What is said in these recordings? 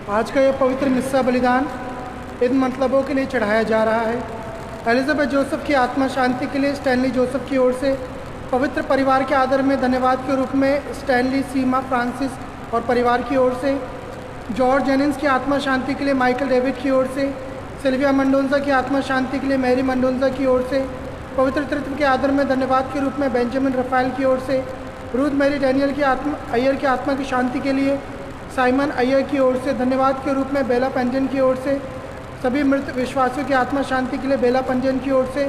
आज का यह पवित्र मिस्सा बलिदान इन मतलबों के लिए चढ़ाया जा रहा है। एलिजाबेथ जोसेफ की आत्मा शांति के लिए स्टैनली जोसेफ की ओर से, पवित्र परिवार के आदर में धन्यवाद के रूप में स्टैनली, सीमा, फ्रांसिस और परिवार की ओर से, जॉर्ज जेनिंग्स की आत्मा शांति के लिए माइकल डेविड की ओर से, सिल्विया मंडोन्जा की आत्मा शांति के लिए मैरी मंडोन्जा की ओर से, पवित्र तृत्व के आदर में धन्यवाद के रूप में बेंजामिन रफ़ाइल की ओर से, रूथ मैरी डैनियल की अय्यर की आत्मा की शांति के लिए साइमन अय्यर की ओर से, धन्यवाद के रूप में बेला पंजन की ओर से, सभी मृत विश्वासियों की आत्मा शांति के लिए बेला पंजन की ओर से,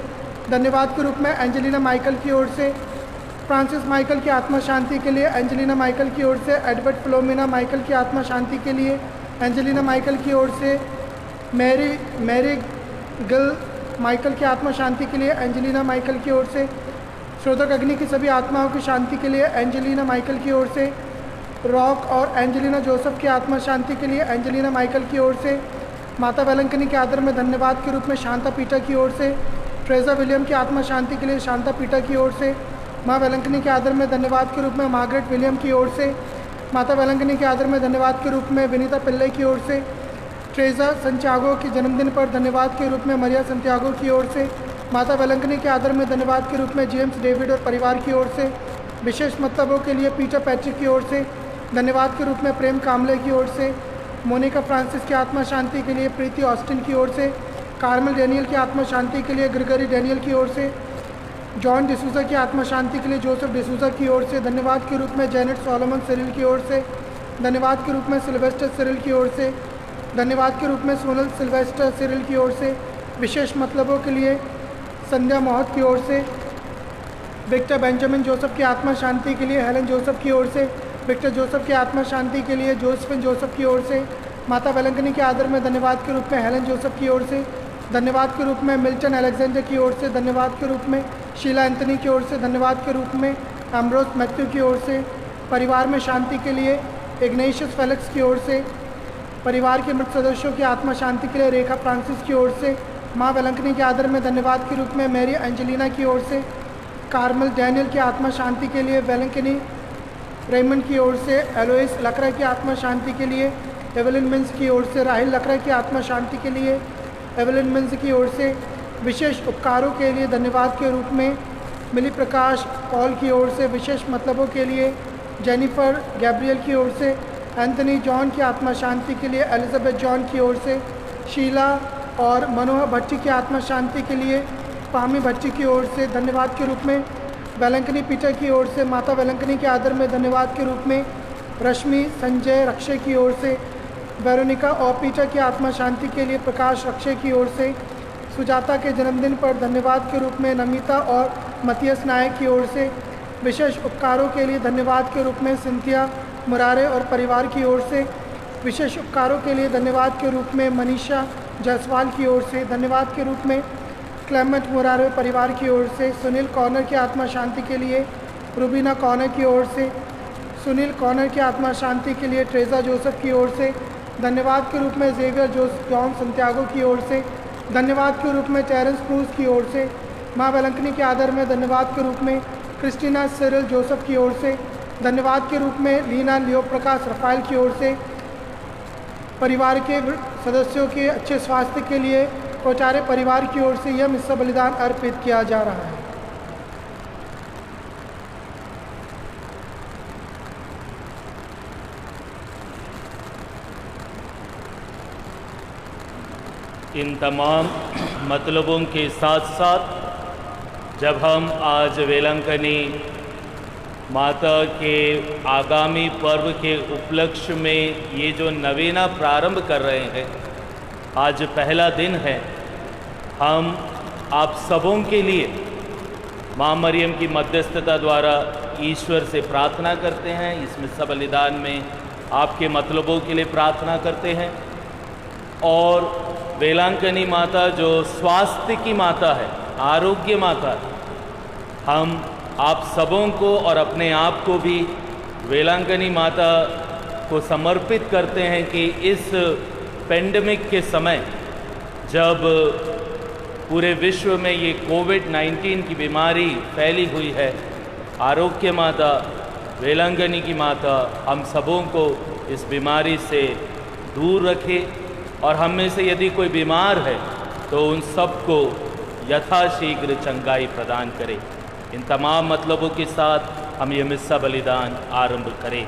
धन्यवाद के रूप में एंजेलिना माइकल की ओर से, फ्रांसिस माइकल की आत्मा शांति के लिए एंजेलिना माइकल की ओर से, एडवर्ड फिलोमिना माइकल की आत्मा शांति के लिए एंजेलिना माइकल की ओर से, मैरी गिल माइकल की आत्मा शांति के लिए एंजेलिना माइकल की ओर से, शोधक अग्नि की सभी आत्माओं की शांति के लिए एंजेलिना माइकल की ओर से, रॉक और एंजेलिना जोसेफ की आत्मा शांति के लिए एंजेलिना माइकल की ओर से, माता वेलंकनी के आदर में धन्यवाद के रूप में शांता पीटर की ओर से, ट्रेजा विलियम की आत्मा शांति के लिए शांता पीटर की ओर से, माँ वेलंकनी के आदर में धन्यवाद के रूप में मार्गरेट विलियम की ओर से, माता वेलंकनी के आदर में धन्यवाद के रूप में विनीता पिल्ले की ओर से, ट्रेजा संत्यागो के जन्मदिन पर धन्यवाद के रूप में मरिया संत्यागो की ओर से, माता वेलंकनी के आदर में धन्यवाद के रूप में जेम्स डेविड और परिवार की ओर से, विशेष मतलबों के लिए पीटर पैट्रिक की ओर से धन्यवाद के रूप में प्रेम कामले की ओर से, मोनिका फ्रांसिस की आत्मा शांति के लिए प्रीति ऑस्टिन की ओर से, कार्मेल डेनियल की आत्मा शांति के लिए ग्रिगरी डेनियल की ओर से, जॉन डिसूजा की आत्मा शांति के लिए जोसेफ डिसूजा की ओर से, धन्यवाद के रूप में जेनेट सोलोमन सिरिल की ओर से, धन्यवाद के रूप में सिल्वेस्टर सिरिल की ओर से, धन्यवाद के रूप में सोनल सिल्वेस्टर सिरिल की ओर से, विशेष मतलबों के लिए संध्या मोहत की ओर से, विक्टर बेंजामिन जोसेफ की आत्मा शांति के लिए हेलन जोसेफ की ओर से, विक्टर जोसेफ की आत्मा शांति के लिए जोसेफिन जोसेफ की ओर से, माता वेलंकनी के आदर में धन्यवाद के रूप में हेलन जोसेफ की ओर से, धन्यवाद के रूप में मिल्टन अलेक्जेंडर की ओर से, धन्यवाद के रूप में शीला एंथनी की ओर से, धन्यवाद के रूप में एम्ब्रोस मैथ्यू की ओर से, परिवार में शांति के लिए इग्नेशियस फेलिक्स की ओर से, परिवार के मृत सदस्यों की आत्मा शांति के लिए रेखा फ्रांसिस की ओर से, माँ वेलंकनी के आदर में धन्यवाद के रूप में मैरी एंजेलिना की ओर से, कार्मल डैनियल की आत्मा शांति के लिए वेलंकनी रेमंड की ओर से, एलोइस लकड़ा की आत्मा शांति के लिए एवेलिन मिन्स की ओर से, राहिल लकड़ा की आत्मा शांति के लिए एवेलिन मिन्स की ओर से, विशेष उपकारों के लिए धन्यवाद के रूप में मिली प्रकाश पॉल की ओर से, विशेष मतलबों के लिए जेनिफर गैब्रियल की ओर से, एंथनी जॉन की आत्मा शांति के लिए एलिजाबेथ जॉन की ओर से, शीला और मनोहर भट्टी की आत्मा शांति के लिए पामी भट्टी की ओर से, धन्यवाद के रूप में वेलंकनी पीटर की ओर से, माता वेलंकनी के आदर में धन्यवाद के रूप में रश्मि संजय रक्षे की ओर से, वेरोनिका और पीटर की आत्मा शांति के लिए प्रकाश रक्षे की ओर से, सुजाता के जन्मदिन पर धन्यवाद के रूप में नमिता और मतियस नायक की ओर से, विशेष उपकारों के लिए धन्यवाद के रूप में सिंथिया मुरारे और परिवार की ओर से, विशेष उपकारों के लिए धन्यवाद के रूप में मनीषा जायसवाल की ओर से, धन्यवाद के रूप में क्लेमेंट मुरारे परिवार की ओर से, सुनील कॉर्नर की आत्मा शांति के लिए रुबीना कॉर्नर की ओर से, सुनील कॉर्नर की आत्मा शांति के लिए ट्रेजा जोसेफ की ओर से, धन्यवाद के रूप में जेवियर जॉन संत्यागो की ओर से, धन्यवाद के रूप में टेरेंस क्रूज की ओर से, माँ वेलंकनी के आदर में धन्यवाद के रूप में क्रिस्टीना सिरिल जोसेफ की ओर से, धन्यवाद के रूप में लीना लियो प्रकाश रफ़ाइल की ओर से, परिवार के सदस्यों के अच्छे स्वास्थ्य के लिए कोचारे परिवार की ओर से यह मिस्सा बलिदान अर्पित किया जा रहा है। इन तमाम मतलबों के साथ साथ जब हम आज वेलंकनी माता के आगामी पर्व के उपलक्ष्य में ये जो नवेना प्रारंभ कर रहे हैं, आज पहला दिन है, हम आप सबों के लिए माँ मरियम की मध्यस्थता द्वारा ईश्वर से प्रार्थना करते हैं। इस मिस्सा बलिदान में आपके मतलबों के लिए प्रार्थना करते हैं और वेलंकनी माता जो स्वास्थ्य की माता है, आरोग्य माता है, हम आप सबों को और अपने आप को भी वेलंकनी माता को समर्पित करते हैं कि इस पेंडेमिक के समय जब पूरे विश्व में ये कोविड-19 की बीमारी फैली हुई है, आरोग्य माता, वेलंकनी की माता हम सबों को इस बीमारी से दूर रखे, और हम में से यदि कोई बीमार है तो उन सबको यथाशीघ्र चंगाई प्रदान करे। इन तमाम मतलबों के साथ हम ये मिस्सा बलिदान आरंभ करें।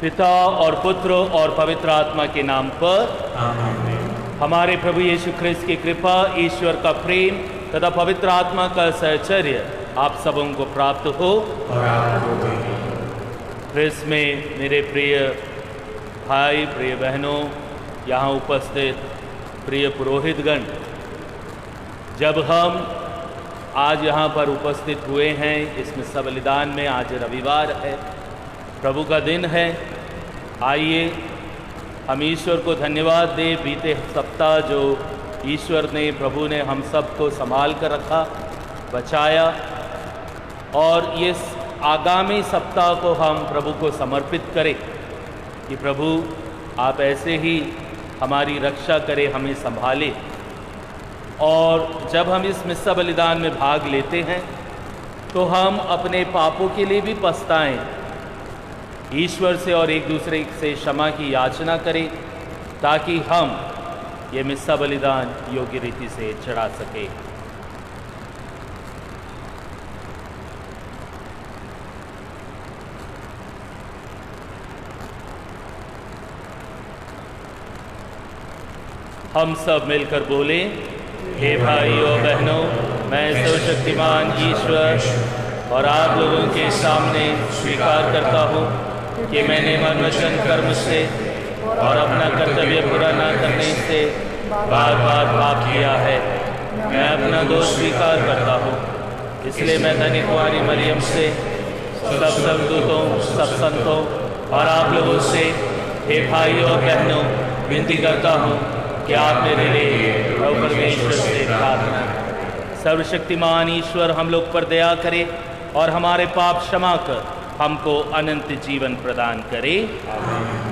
पिता और पुत्र और पवित्र आत्मा के नाम पर आमीन। हमारे प्रभु यीशु ख्रिस्त की कृपा, ईश्वर का प्रेम तथा पवित्र आत्मा का सहचर्य आप सबों को प्राप्त हो और आपको भी। ख्रिस्त में मेरे प्रिय भाई, प्रिय बहनों, यहाँ उपस्थित प्रिय पुरोहितगण, जब हम आज यहाँ पर उपस्थित हुए हैं इस मिस्सा बलिदान में, आज रविवार है, प्रभु का दिन है, आइए हम ईश्वर को धन्यवाद दें। बीते सप्ताह जो ईश्वर ने, प्रभु ने हम सब को संभाल कर रखा, बचाया, और ये आगामी सप्ताह को हम प्रभु को समर्पित करें कि प्रभु आप ऐसे ही हमारी रक्षा करें, हमें संभाले। और जब हम इस मिस्सा बलिदान में भाग लेते हैं तो हम अपने पापों के लिए भी पछताएं, ईश्वर से और एक दूसरे से क्षमा की याचना करें, ताकि हम ये मिस्सा बलिदान योग्य रीति से चढ़ा सकें। हम सब मिलकर बोले, हे भाइयों बहनों, मैं सर्वशक्तिमान ईश्वर और आप लोगों के सामने स्वीकार करता हूँ कि मैंने मन वचन कर्म से और अपना कर्तव्य पूरा न करने से बार बार पाप किया है। मैं अपना दोष स्वीकार करता हूँ, इसलिए मैं धन्य कुंवारी मरियम से, सब स्वर्गदूतों, सब संतों और आप लोगों से, हे भाइयों और बहनों, विनती करता हूँ कि आप मेरे लिए प्रभु परमेश्वर से प्रार्थना करें। सर्वशक्तिमान ईश्वर हम लोग पर दया करे और हमारे पाप क्षमा कर हमको अनंत जीवन प्रदान करे। आमीन।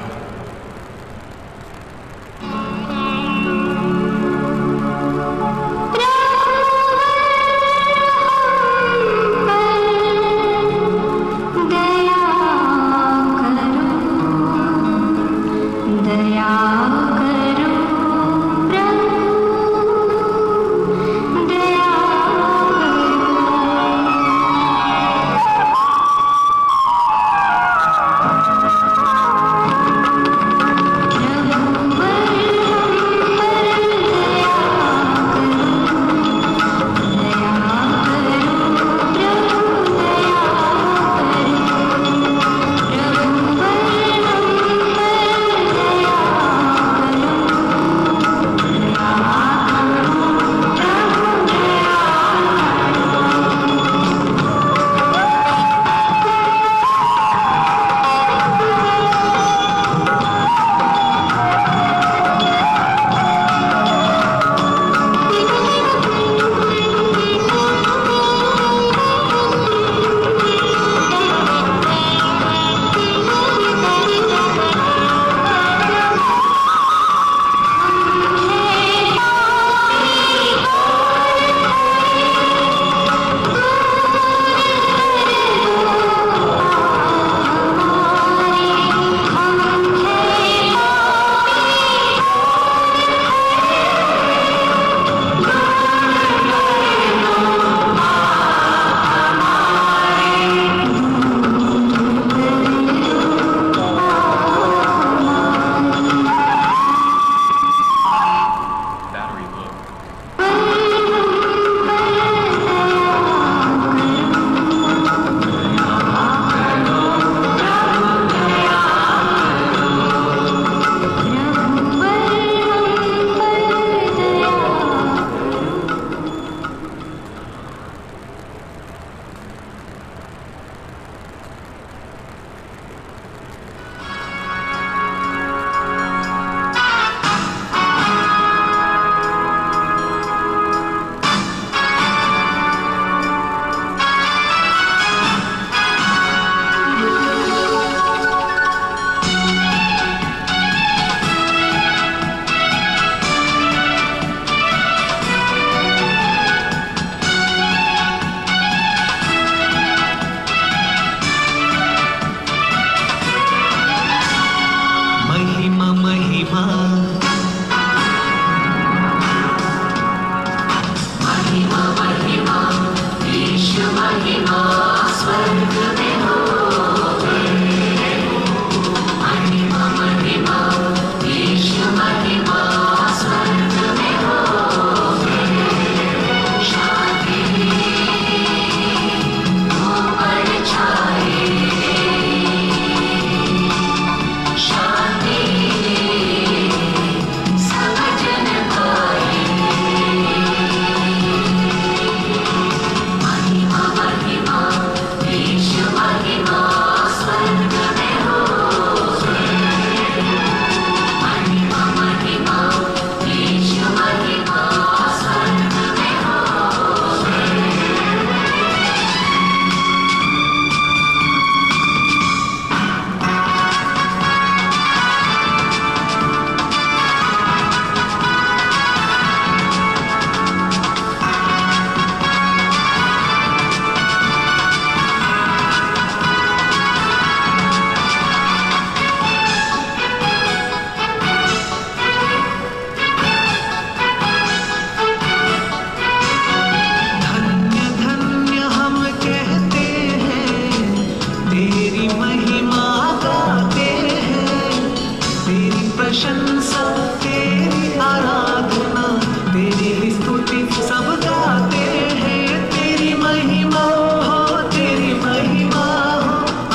प्रशंसा तेरी आराधना तेरी ही स्तुति सब गाते हैं तेरी महिमा हो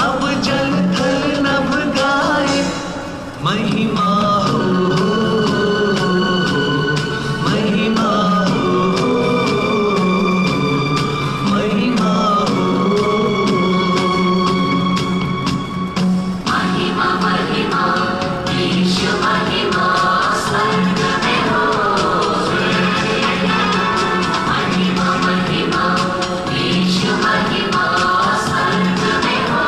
अब जल थल नभ गाए महिमा हो महिमा हो महिमा महिमा महिमा ईश महिमा स्वर्ग में हो महिमा महिमा ईश महिमा स्वर्ग में हो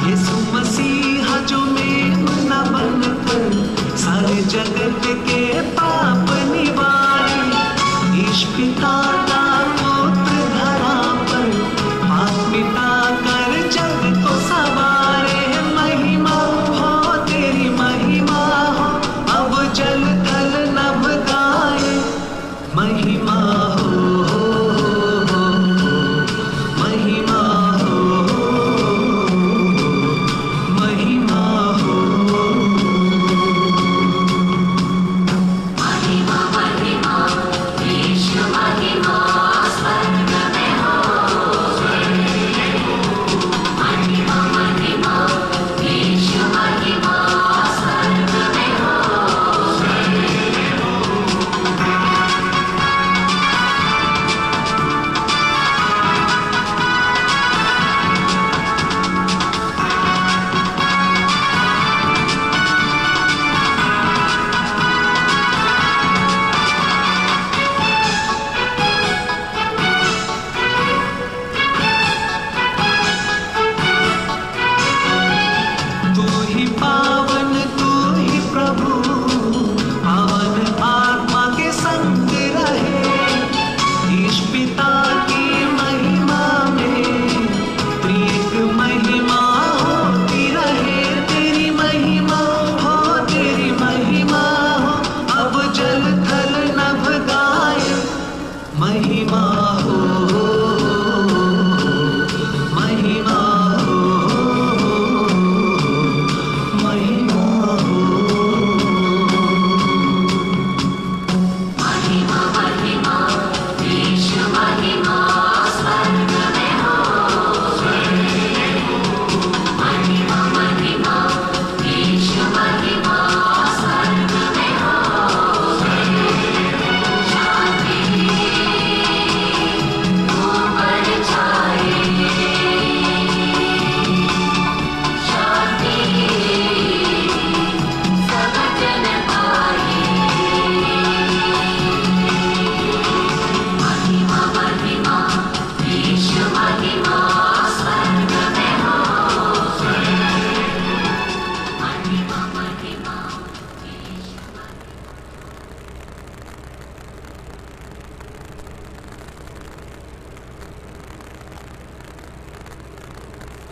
यीशु मसीहा जो मेमना बनकर सारे जगत के पाप निवारे ईश पिता का पुत्र धरा पर पाप मिटा कर जग को सवारे महिमा हो तेरी महिमा हो अब जल थल नभ गाए महिमा हो महिमा हो महिमा हो महिमा महिमा ईश महिमा स्वर्ग में हो महिमा महिमा ईश महिमा स्वर्ग में हो तू ही पावन तू ही प्रभु पावन आत्मा के संग रहे ईश पिता की महिमा में त्रिएक महिमा होती रहे तेरी महिमा हो अब जल थल नभ गाए महिमा हो महिमा हो महिमा हो महिमा महिमा ईश महिमा स्वर्ग में हो महिमा महिमा ईश महिमा स्वर्ग में हो शांति ऊपर छाए शांति सब जन पाए महिमा महिमा ईश महिमा स्वर्ग में हो महिमा महिमा ईश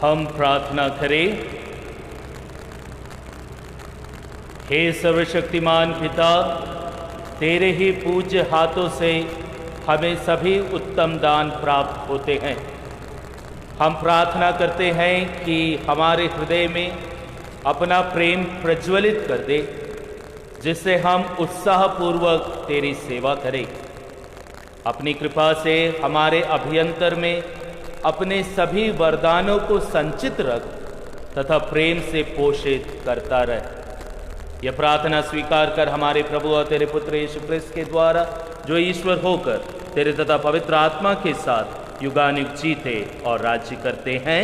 हम प्रार्थना करें। हे सर्वशक्तिमान पिता, तेरे ही पूज्य हाथों से हमें सभी उत्तम दान प्राप्त होते हैं। हम प्रार्थना करते हैं कि हमारे हृदय में अपना प्रेम प्रज्वलित कर दे, जिससे हम उत्साहपूर्वक तेरी सेवा करें। अपनी कृपा से हमारे अभ्यंतर में अपने सभी वरदानों को संचित रख तथा प्रेम से पोषित करता रहे। यह प्रार्थना स्वीकार कर हमारे प्रभु और तेरे पुत्र यीशु क्रिस्त के द्वारा, जो ईश्वर होकर तेरे तथा पवित्र आत्मा के साथ युगानुग जीते और राज्य करते हैं।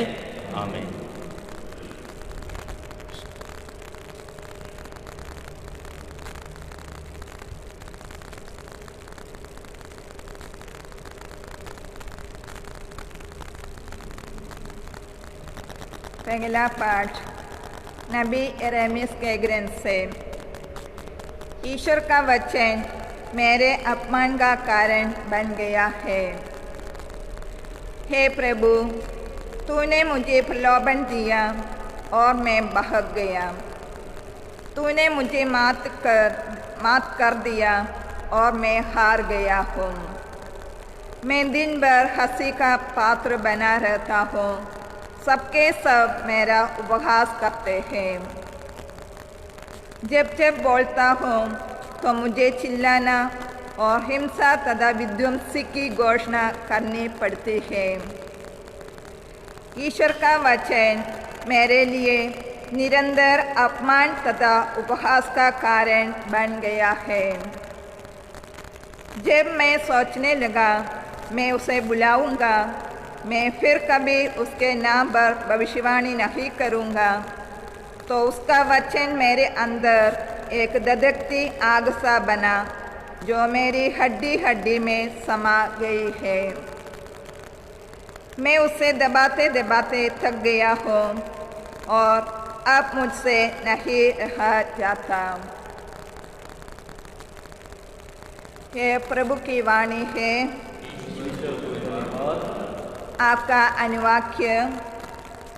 आमीन। पहला पाठ नबी यिर्मयाह के ग्रंथ से। ईश्वर का वचन मेरे अपमान का कारण बन गया है। हे प्रभु, तूने मुझे प्रलोभन दिया और मैं बहक गया। तूने मुझे मात कर दिया और मैं हार गया हूँ। मैं दिन भर हंसी का पात्र बना रहता हूँ। सबके सब मेरा उपहास करते हैं। जब जब बोलता हूँ तो मुझे चिल्लाना और हिंसा तथा विध्वंसी की घोषणा करनी पड़ती है। ईश्वर का वचन मेरे लिए निरंतर अपमान तथा उपहास का कारण बन गया है। जब मैं सोचने लगा मैं उसे बुलाऊंगा, मैं फिर कभी उसके नाम पर भविष्यवाणी नहीं करूंगा, तो उसका वचन मेरे अंदर एक धधकती आग सा बना जो मेरी हड्डी हड्डी में समा गई है। मैं उसे दबाते दबाते थक गया हूँ और अब मुझसे नहीं रहा जाता। ये प्रभु की वाणी है। आपका अनुवाक्य।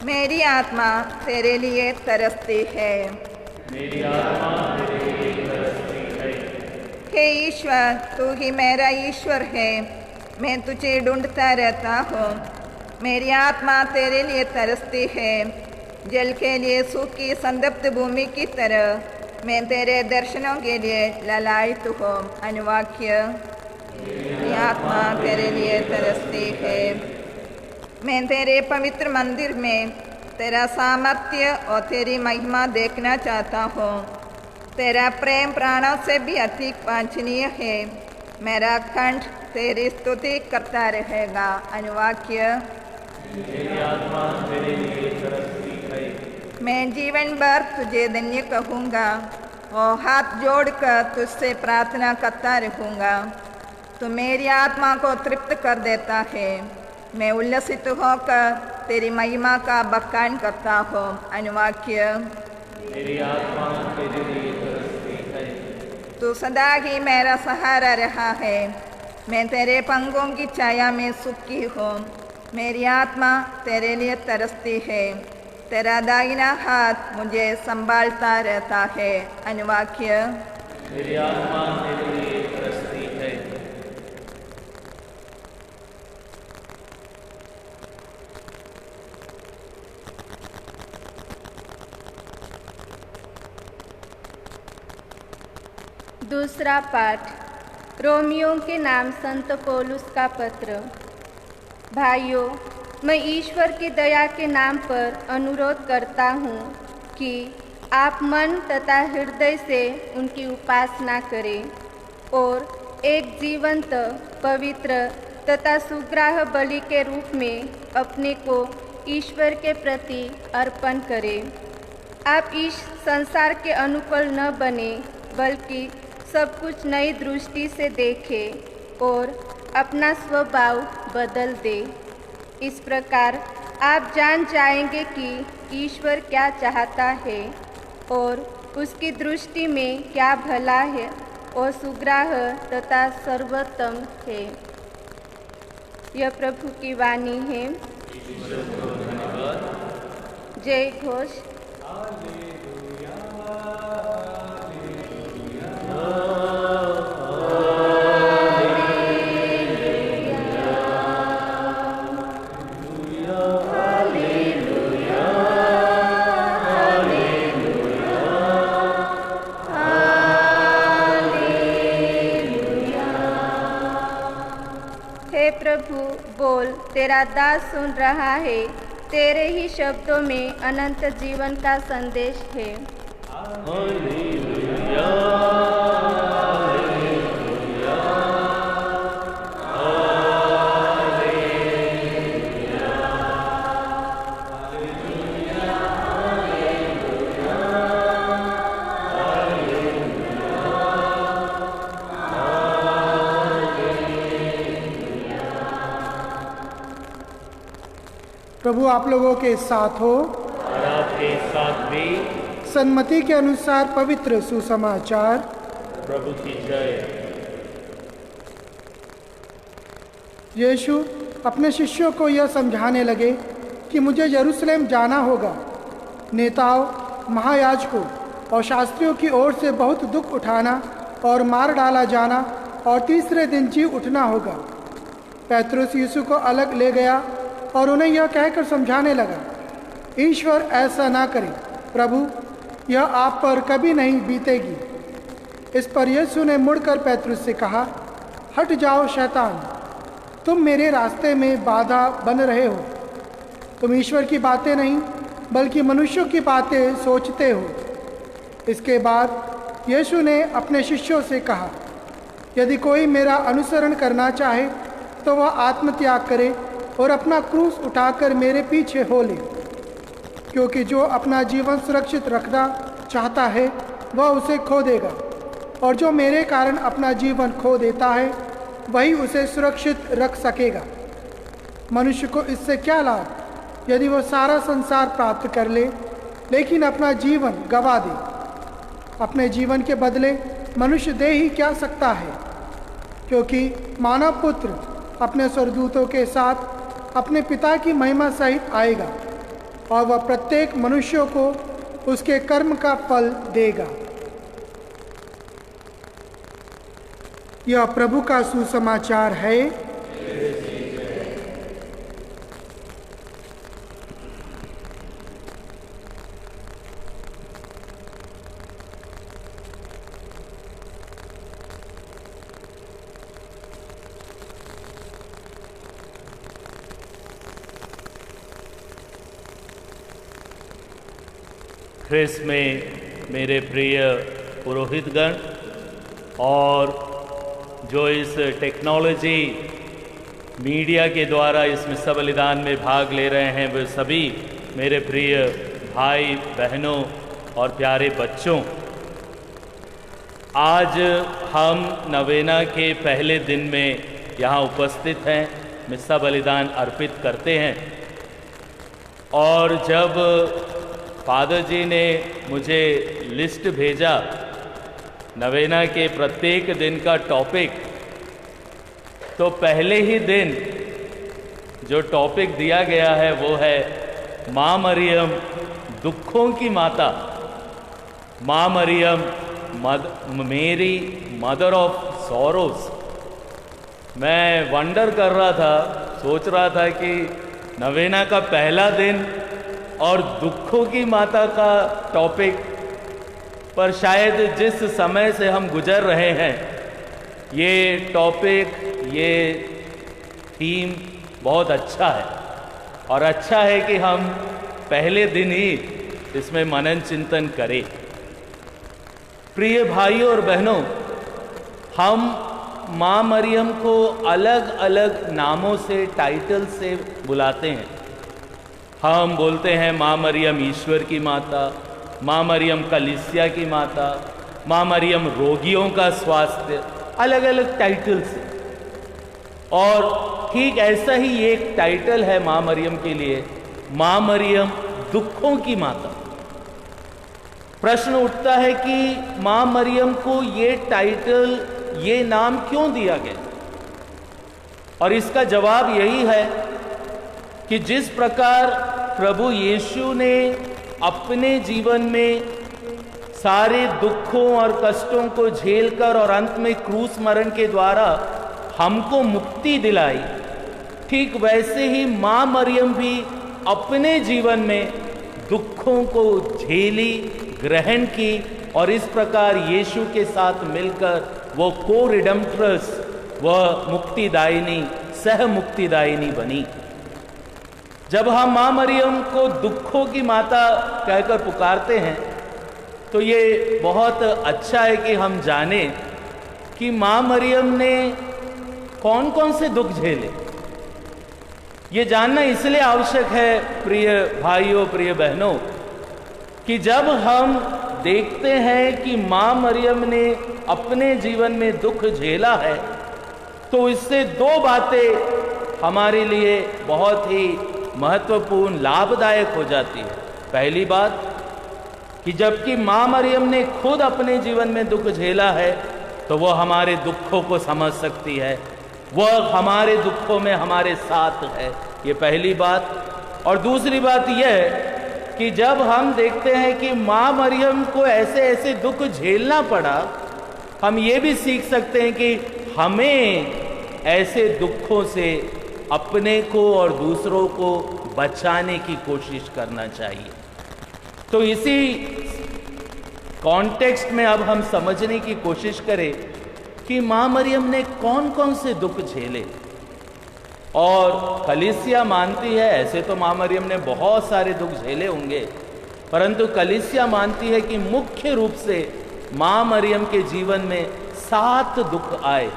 मेरी आत्मा तेरे लिए तरसती है। मेरी आत्मा तेरे लिए तरसती है। हे ईश्वर, तू ही मेरा ईश्वर है। मैं तुझे ढूंढता रहता हूँ। मेरी आत्मा तेरे लिए तरसती है। जल के लिए सूखी संतप्त भूमि की तरह मैं तेरे दर्शनों के लिए ललायित हूँ। अनुवाक्य। मेरी आत्मा तेरे लिए तरसती है। मैं तेरे पवित्र मंदिर में तेरा सामर्थ्य और तेरी महिमा देखना चाहता हूँ। तेरा प्रेम प्राणों से भी अधिक वांछनीय है। मेरा कंठ तेरी स्तुति करता रहेगा। अनुवाक्य। मेरी आत्मा तेरे लिए तरसती है। मैं जीवन भर तुझे धन्य कहूँगा और हाथ जोड़कर तुझसे प्रार्थना करता रहूँगा। तू मेरी आत्मा को तृप्त कर देता है। मैं उल्लसित होकर तेरी महिमा का बखान करता हूँ। अनुवाक्य। मेरी आत्मा तेरे लिए तरसती है। तू सदा ही मेरा सहारा रहा है। मैं तेरे पंखों की छाया में सुखी हूँ। मेरी आत्मा तेरे लिए तरसती है। तेरा दाहिना हाथ मुझे संभालता रहता है। अनुवाक्य। मेरी आत्मा तेरे लिए तरसती है। दूसरा पाठ। रोमियों के नाम संत पौलुस का पत्र। भाइयों, मैं ईश्वर की दया के नाम पर अनुरोध करता हूँ कि आप मन तथा हृदय से उनकी उपासना करें और एक जीवंत, पवित्र तथा सुग्राह बलि के रूप में अपने को ईश्वर के प्रति अर्पण करें। आप इस संसार के अनुकूल न बने, बल्कि सब कुछ नई दृष्टि से देखें और अपना स्वभाव बदल दे। इस प्रकार आप जान जाएंगे कि ईश्वर क्या चाहता है और उसकी दृष्टि में क्या भला है और सुग्राह तथा सर्वोत्तम है। यह प्रभु की वाणी है। जय घोष। हे प्रभु, बोल, तेरा दास सुन रहा है। तेरे ही शब्दों में अनंत जीवन का संदेश है। हालेलुया। प्रभु आप लोगों के साथ हो और आपके साथ भी। सन्मति के अनुसार पवित्र सुसमाचार। प्रभु की जय। यीशु अपने शिष्यों को यह समझाने लगे कि मुझे यरूशलेम जाना होगा, नेताओं, महायाजकों और शास्त्रियों की ओर से बहुत दुख उठाना और मार डाला जाना और तीसरे दिन जी उठना होगा। पेतरुस यीशु को अलग ले गया और उन्हें यह कहकर समझाने लगा, ईश्वर ऐसा ना करे प्रभु, यह आप पर कभी नहीं बीतेगी। इस पर यीशु ने मुड़कर पेतरुस से कहा, हट जाओ शैतान, तुम मेरे रास्ते में बाधा बन रहे हो। तुम ईश्वर की बातें नहीं बल्कि मनुष्यों की बातें सोचते हो। इसके बाद यीशु ने अपने शिष्यों से कहा, यदि कोई मेरा अनुसरण करना चाहे तो वह आत्मत्याग करे और अपना क्रूस उठाकर मेरे पीछे हो ले। क्योंकि जो अपना जीवन सुरक्षित रखना चाहता है वह उसे खो देगा, और जो मेरे कारण अपना जीवन खो देता है वही उसे सुरक्षित रख सकेगा। मनुष्य को इससे क्या लाभ यदि वह सारा संसार प्राप्त कर ले लेकिन अपना जीवन गंवा दे। अपने जीवन के बदले मनुष्य दे ही क्या सकता है? क्योंकि मानव पुत्र अपने स्वर्गदूतों के साथ अपने पिता की महिमा सहित आएगा और वह प्रत्येक मनुष्यों को उसके कर्म का फल देगा। यह प्रभु का सुसमाचार है। ख्रिस्त में मेरे प्रिय पुरोहितगण और जो इस टेक्नोलॉजी मीडिया के द्वारा इस मिस्सा बलिदान में भाग ले रहे हैं, वे सभी मेरे प्रिय भाई बहनों और प्यारे बच्चों, आज हम नवेना के पहले दिन में यहाँ उपस्थित हैं, मिस्सा बलिदान अर्पित करते हैं। और जब फादर जी ने मुझे लिस्ट भेजा नवेना के प्रत्येक दिन का टॉपिक, तो पहले ही दिन जो टॉपिक दिया गया है वो है माँ मरियम दुखों की माता, माँ मरियम मेरी मदर ऑफ सॉरोज। मैं वंडर कर रहा था, सोच रहा था कि नवेना का पहला दिन और दुखों की माता का टॉपिक, पर शायद जिस समय से हम गुजर रहे हैं ये टॉपिक, ये थीम बहुत अच्छा है और अच्छा है कि हम पहले दिन ही इसमें मनन चिंतन करें। प्रिय भाइयों और बहनों, हम माँ मरियम को अलग अलग नामों से, टाइटल से बुलाते हैं। हम बोलते हैं माँ मरियम ईश्वर की माता, माँ मरियम कलीसिया की माता, माँ मरियम रोगियों का स्वास्थ्य, अलग अलग टाइटल से। और ठीक ऐसा ही एक टाइटल है माँ मरियम के लिए, माँ मरियम दुखों की माता। प्रश्न उठता है कि माँ मरियम को ये टाइटल, ये नाम क्यों दिया गया? और इसका जवाब यही है कि जिस प्रकार प्रभु यीशु ने अपने जीवन में सारे दुखों और कष्टों को झेलकर और अंत में क्रूस मरण के द्वारा हमको मुक्ति दिलाई, ठीक वैसे ही माँ मरियम भी अपने जीवन में दुखों को झेली, ग्रहण की और इस प्रकार यीशु के साथ मिलकर वो को रिडेम्पट्रस, वह मुक्तिदायिनी, सह मुक्तिदायिनी बनी। जब हम माँ मरियम को दुखों की माता कहकर पुकारते हैं तो ये बहुत अच्छा है कि हम जाने कि माँ मरियम ने कौन कौन से दुख झेले। ये जानना इसलिए आवश्यक है प्रिय भाइयों, प्रिय बहनों, कि जब हम देखते हैं कि माँ मरियम ने अपने जीवन में दुख झेला है तो इससे दो बातें हमारे लिए बहुत ही महत्वपूर्ण, लाभदायक हो जाती है। पहली बात कि जबकि माँ मरियम ने खुद अपने जीवन में दुख झेला है तो वो हमारे दुखों को समझ सकती है, वह हमारे दुखों में हमारे साथ है। ये पहली बात। और दूसरी बात यह है कि जब हम देखते हैं कि माँ मरियम को ऐसे ऐसे दुख झेलना पड़ा, हम ये भी सीख सकते हैं कि हमें ऐसे दुखों से अपने को और दूसरों को बचाने की कोशिश करना चाहिए। तो इसी कॉन्टेक्स्ट में अब हम समझने की कोशिश करें कि माँ मरियम ने कौन कौन से दुख झेले। और कलीसिया मानती है, ऐसे तो माँ मरियम ने बहुत सारे दुख झेले होंगे, परंतु कलीसिया मानती है कि मुख्य रूप से माँ मरियम के जीवन में 7 दुख आए,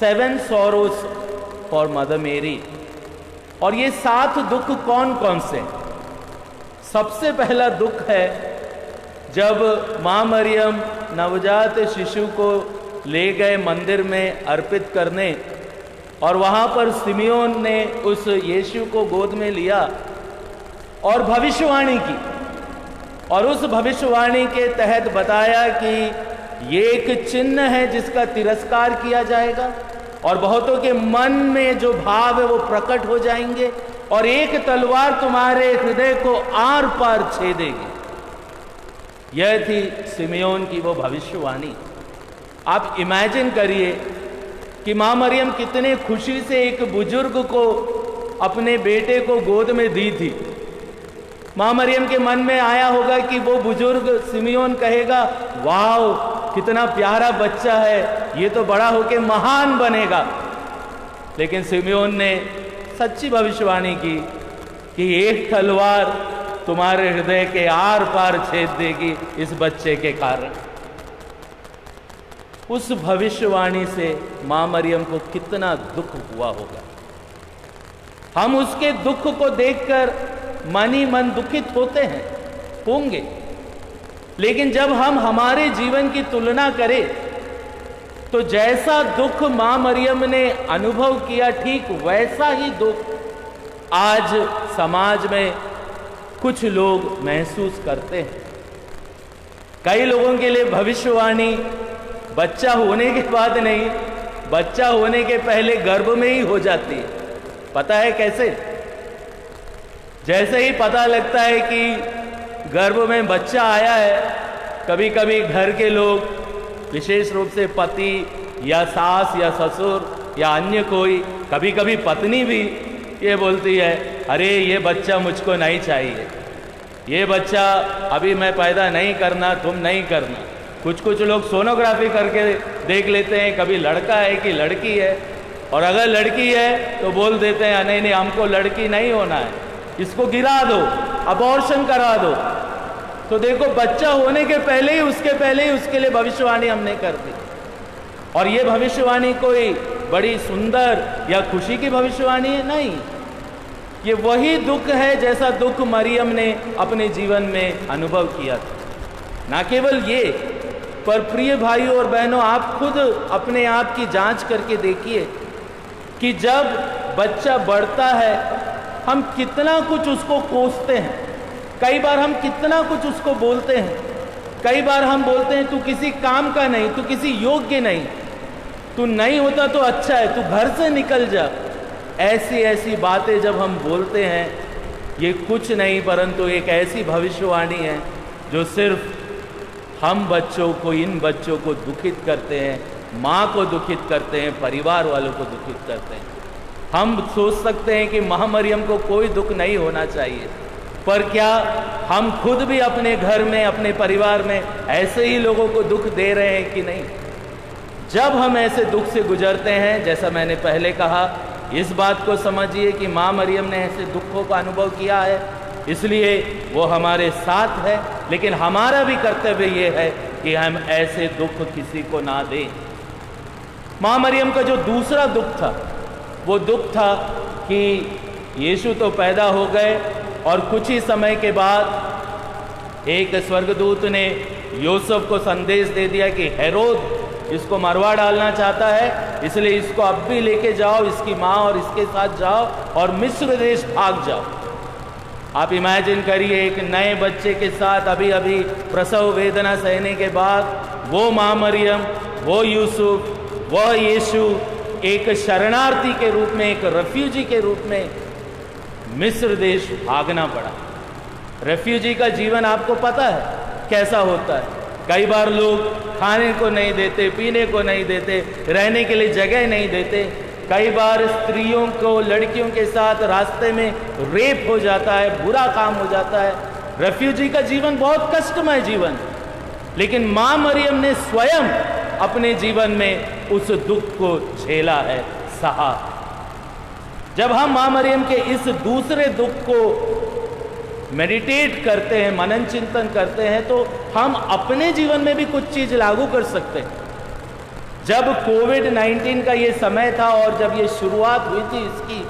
7 sorrows फॉर मदर मेरी। और ये 7 दुख कौन कौन से? सबसे पहला दुख है जब माँ मरियम नवजात शिशु को ले गए मंदिर में अर्पित करने, और वहाँ पर सिमियोन ने उस यीशु को गोद में लिया और भविष्यवाणी की, और उस भविष्यवाणी के तहत बताया कि ये एक चिन्ह है जिसका तिरस्कार किया जाएगा और बहुतों के मन में जो भाव है वो प्रकट हो जाएंगे, और एक तलवार तुम्हारे हृदय को आर पार छेदेगी। यह थी सिमियोन की वो भविष्यवाणी। आप इमेजिन करिए कि माँ मरियम कितने खुशी से एक बुजुर्ग को, अपने बेटे को गोद में दी थी। माँ मरियम के मन में आया होगा कि वो बुजुर्ग सिमियोन कहेगा, वाह कितना प्यारा बच्चा है, ये तो बड़ा होके महान बनेगा। लेकिन सिमियोन ने सच्ची भविष्यवाणी की कि एक तलवार तुम्हारे हृदय के आर पार छेद देगी इस बच्चे के कारण। उस भविष्यवाणी से माँ मरियम को कितना दुख हुआ होगा। हम उसके दुख को देखकर मन ही मन दुखित होते हैं, होंगे, लेकिन जब हम हमारे जीवन की तुलना करें तो जैसा दुख माँ मरियम ने अनुभव किया, ठीक वैसा ही दुख आज समाज में कुछ लोग महसूस करते हैं। कई लोगों के लिए भविष्यवाणी बच्चा होने के बाद नहीं, बच्चा होने के पहले गर्भ में ही हो जाती है। पता है कैसे? जैसे ही पता लगता है कि गर्भ में बच्चा आया है, कभी कभी घर के लोग, विशेष रूप से पति या सास या ससुर या अन्य कोई, कभी कभी पत्नी भी ये बोलती है, अरे ये बच्चा मुझको नहीं चाहिए, ये बच्चा अभी मैं पैदा नहीं करना, तुम नहीं करना। कुछ कुछ लोग सोनोग्राफी करके देख लेते हैं, कभी लड़का है कि लड़की है, और अगर लड़की है तो बोल देते हैं नहीं नहीं हमको लड़की नहीं होना है, इसको गिरा दो, अबॉर्शन करा दो। तो देखो, बच्चा होने के पहले ही, उसके पहले ही उसके लिए भविष्यवाणी हमने कर दी। और ये भविष्यवाणी कोई बड़ी सुंदर या खुशी की भविष्यवाणी है, नहीं, ये वही दुख है जैसा दुख मरियम ने अपने जीवन में अनुभव किया था। ना केवल ये, पर प्रिय भाइयों और बहनों, आप खुद अपने आप की जांच करके देखिए कि जब बच्चा बढ़ता है हम कितना कुछ उसको कोसते हैं। कई बार हम कितना कुछ उसको बोलते हैं, कई बार हम बोलते हैं तू किसी काम का नहीं, तू किसी योग्य नहीं, तू नहीं होता तो अच्छा है, तू घर से निकल जा। ऐसी ऐसी बातें जब हम बोलते हैं, ये कुछ नहीं परंतु एक ऐसी भविष्यवाणी है जो सिर्फ हम बच्चों को, इन बच्चों को दुखित करते हैं, माँ को दुखित करते हैं, परिवार वालों को दुखित करते हैं। हम सोच सकते हैं कि माँ मरियम को कोई दुख नहीं होना चाहिए, पर क्या हम खुद भी अपने घर में, अपने परिवार में ऐसे ही लोगों को दुख दे रहे हैं कि नहीं? जब हम ऐसे दुख से गुजरते हैं, जैसा मैंने पहले कहा, इस बात को समझिए कि माँ मरियम ने ऐसे दुखों का अनुभव किया है, इसलिए वो हमारे साथ है। लेकिन हमारा भी कर्तव्य ये है कि हम ऐसे दुख किसी को ना दें। माँ मरियम का जो दूसरा दुख था, वो दुख था कि यीशु तो पैदा हो गए और कुछ ही समय के बाद एक स्वर्गदूत ने यूसुफ को संदेश दे दिया कि हेरोद इसको मरवा डालना चाहता है, इसलिए इसको अब भी लेके जाओ, इसकी माँ और इसके साथ जाओ और मिस्र देश भाग जाओ। आप इमेजिन करिए, एक नए बच्चे के साथ अभी अभी प्रसव वेदना सहने के बाद वो माँ मरियम, वो यूसुफ, वह यीशु एक शरणार्थी के रूप में, एक रेफ्यूजी के रूप में मिस्र देश भागना पड़ा। रेफ्यूजी का जीवन आपको पता है कैसा होता है। कई बार लोग खाने को नहीं देते, पीने को नहीं देते, रहने के लिए जगह नहीं देते। कई बार स्त्रियों को, लड़कियों के साथ रास्ते में रेप हो जाता है, बुरा काम हो जाता है। रेफ्यूजी का जीवन बहुत कष्टमय जीवन, लेकिन मां मरियम ने स्वयं अपने जीवन में उस दुख को झेला है, सहा। जब हम मां मरियम के इस दूसरे दुख को मेडिटेट करते हैं, मनन चिंतन करते हैं, तो हम अपने जीवन में भी कुछ चीज लागू कर सकते हैं। जब कोविड-19 का ये समय था और जब ये शुरुआत हुई थी इसकी,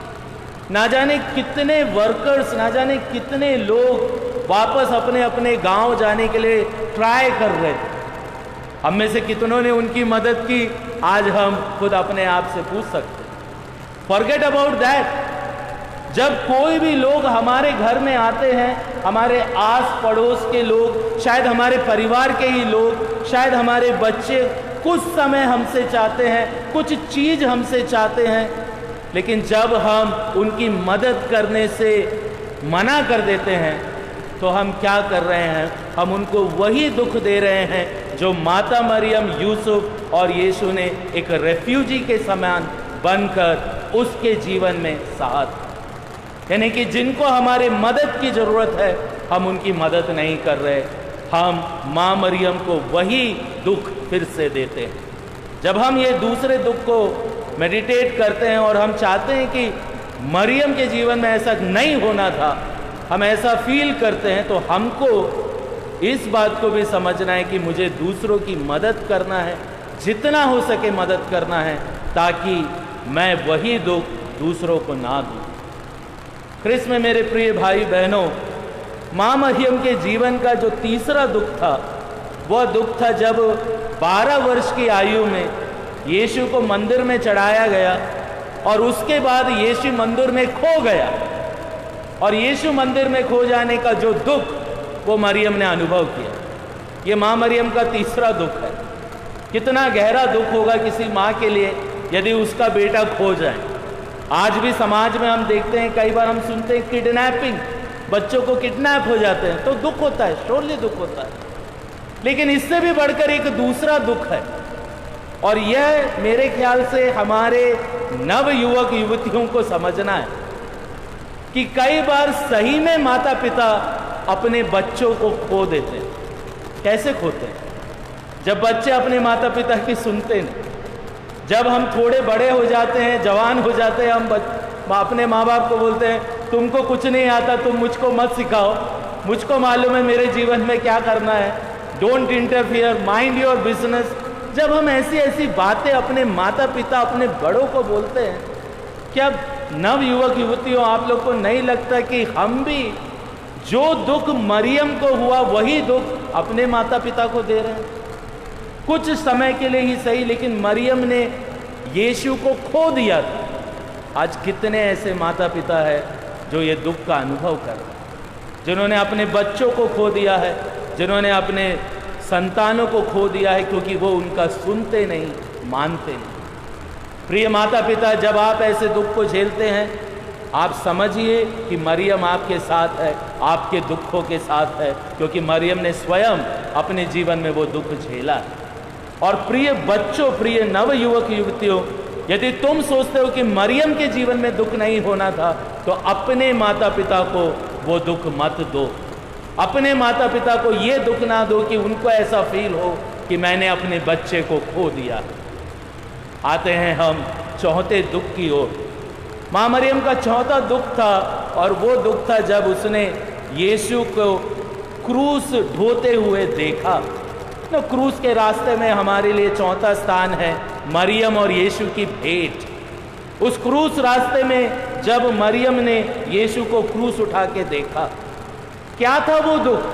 ना जाने कितने वर्कर्स, ना जाने कितने लोग वापस अपने अपने गांव जाने के लिए ट्राई कर रहे थे। हम में से कितनों ने उनकी मदद की, आज हम खुद अपने आप से पूछ सकते हैं। Forget about that. जब कोई भी लोग हमारे घर में आते हैं, हमारे आस पड़ोस के लोग, शायद हमारे परिवार के ही लोग, शायद हमारे बच्चे कुछ समय हमसे चाहते हैं, कुछ चीज हमसे चाहते हैं, लेकिन जब हम उनकी मदद करने से मना कर देते हैं तो हम क्या कर रहे हैं? हम उनको वही दुख दे रहे हैं जो माता मरियम, यूसुफ और यीशु ने एक रेफ्यूजी के समान बनकर उसके जीवन में सहा। यानी कि जिनको हमारे मदद की जरूरत है, हम उनकी मदद नहीं कर रहे, हम मां मरियम को वही दुख फिर से देते हैं। जब हम ये दूसरे दुख को मेडिटेट करते हैं और हम चाहते हैं कि मरियम के जीवन में ऐसा नहीं होना था, हम ऐसा फील करते हैं, तो हमको इस बात को भी समझना है कि मुझे दूसरों की मदद करना है, जितना हो सके मदद करना है, ताकि मैं वही दुख दूसरों को ना दूं। ख्रिस्त में मेरे प्रिय भाई बहनों, मां मरियम के जीवन का जो तीसरा दुख था, वह दुख था जब 12 वर्ष की आयु में यीशु को मंदिर में चढ़ाया गया और उसके बाद यीशु मंदिर में खो गया। और यीशु मंदिर में खो जाने का जो दुख वो मरियम ने अनुभव किया, ये मां मरियम का तीसरा दुख है। कितना गहरा दुख होगा किसी माँ के लिए यदि उसका बेटा खो जाए। आज भी समाज में हम देखते हैं, कई बार हम सुनते हैं किडनैपिंग, बच्चों को किडनैप हो जाते हैं, तो दुख होता है, शोरली दुख होता है। लेकिन इससे भी बढ़कर एक दूसरा दुख है, और यह मेरे ख्याल से हमारे नव युवक युवतियों को समझना है कि कई बार सही में माता पिता अपने बच्चों को खो देते हैं। कैसे खोते हैं? जब बच्चे अपने माता पिता की सुनते नहीं। जब हम थोड़े बड़े हो जाते हैं, जवान हो जाते हैं, हम अपने माँ बाप को बोलते हैं तुमको कुछ नहीं आता, तुम मुझको मत सिखाओ, मुझको मालूम है मेरे जीवन में क्या करना है, don't interfere, mind your business. जब हम ऐसी ऐसी बातें अपने माता पिता, अपने बड़ों को बोलते हैं, क्या नव युवक युवतियों आप लोग को नहीं लगता कि हम भी जो दुख मरियम को हुआ वही दुख अपने माता पिता को दे रहे हैं? कुछ समय के लिए ही सही, लेकिन मरियम ने यीशु को खो दिया था। आज कितने ऐसे माता पिता है जो ये दुख का अनुभव कर रहे हैं, जिन्होंने अपने बच्चों को खो दिया है, जिन्होंने अपने संतानों को खो दिया है, क्योंकि वो उनका सुनते नहीं, मानते नहीं। प्रिय माता पिता, जब आप ऐसे दुख को झेलते हैं, आप समझिए कि मरियम आपके साथ है, आपके दुखों के साथ है, क्योंकि मरियम ने स्वयं अपने जीवन में वो दुख झेला है। और प्रिय बच्चों, प्रिय नव युवक युवतियों, यदि तुम सोचते हो कि मरियम के जीवन में दुख नहीं होना था, तो अपने माता पिता को वो दुख मत दो। अपने माता पिता को ये दुख ना दो कि उनको ऐसा फील हो कि मैंने अपने बच्चे को खो दिया। आते हैं हम चौथे दुख की ओर। मां मरियम का चौथा दुख था, और वो दुख था जब उसने यीशु को क्रूस ढोते हुए देखा। तो क्रूस के रास्ते में हमारे लिए चौथा स्थान है मरियम और यीशु की भेंट। उस क्रूस रास्ते में जब मरियम ने यीशु को क्रूस उठा के देखा, क्या था वो दुख?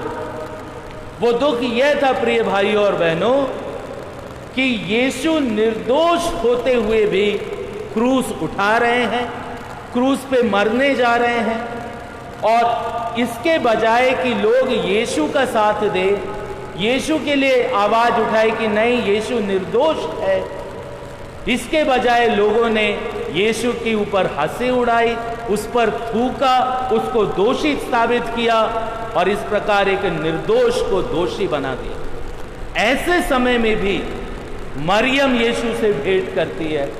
वो दुख यह था प्रिय भाइयों और बहनों कि यीशु निर्दोष होते हुए भी क्रूस उठा रहे हैं, क्रूस पे मरने जा रहे हैं, और इसके बजाय कि लोग यीशु का साथ दे, यीशु के लिए आवाज उठाए कि नहीं, यीशु निर्दोष है, इसके बजाय लोगों ने यीशु के ऊपर हंसी उड़ाई, उस पर थूका, उसको दोषी साबित किया और इस प्रकार एक निर्दोष को दोषी बना दिया। ऐसे समय में भी मरियम यीशु से भेंट करती है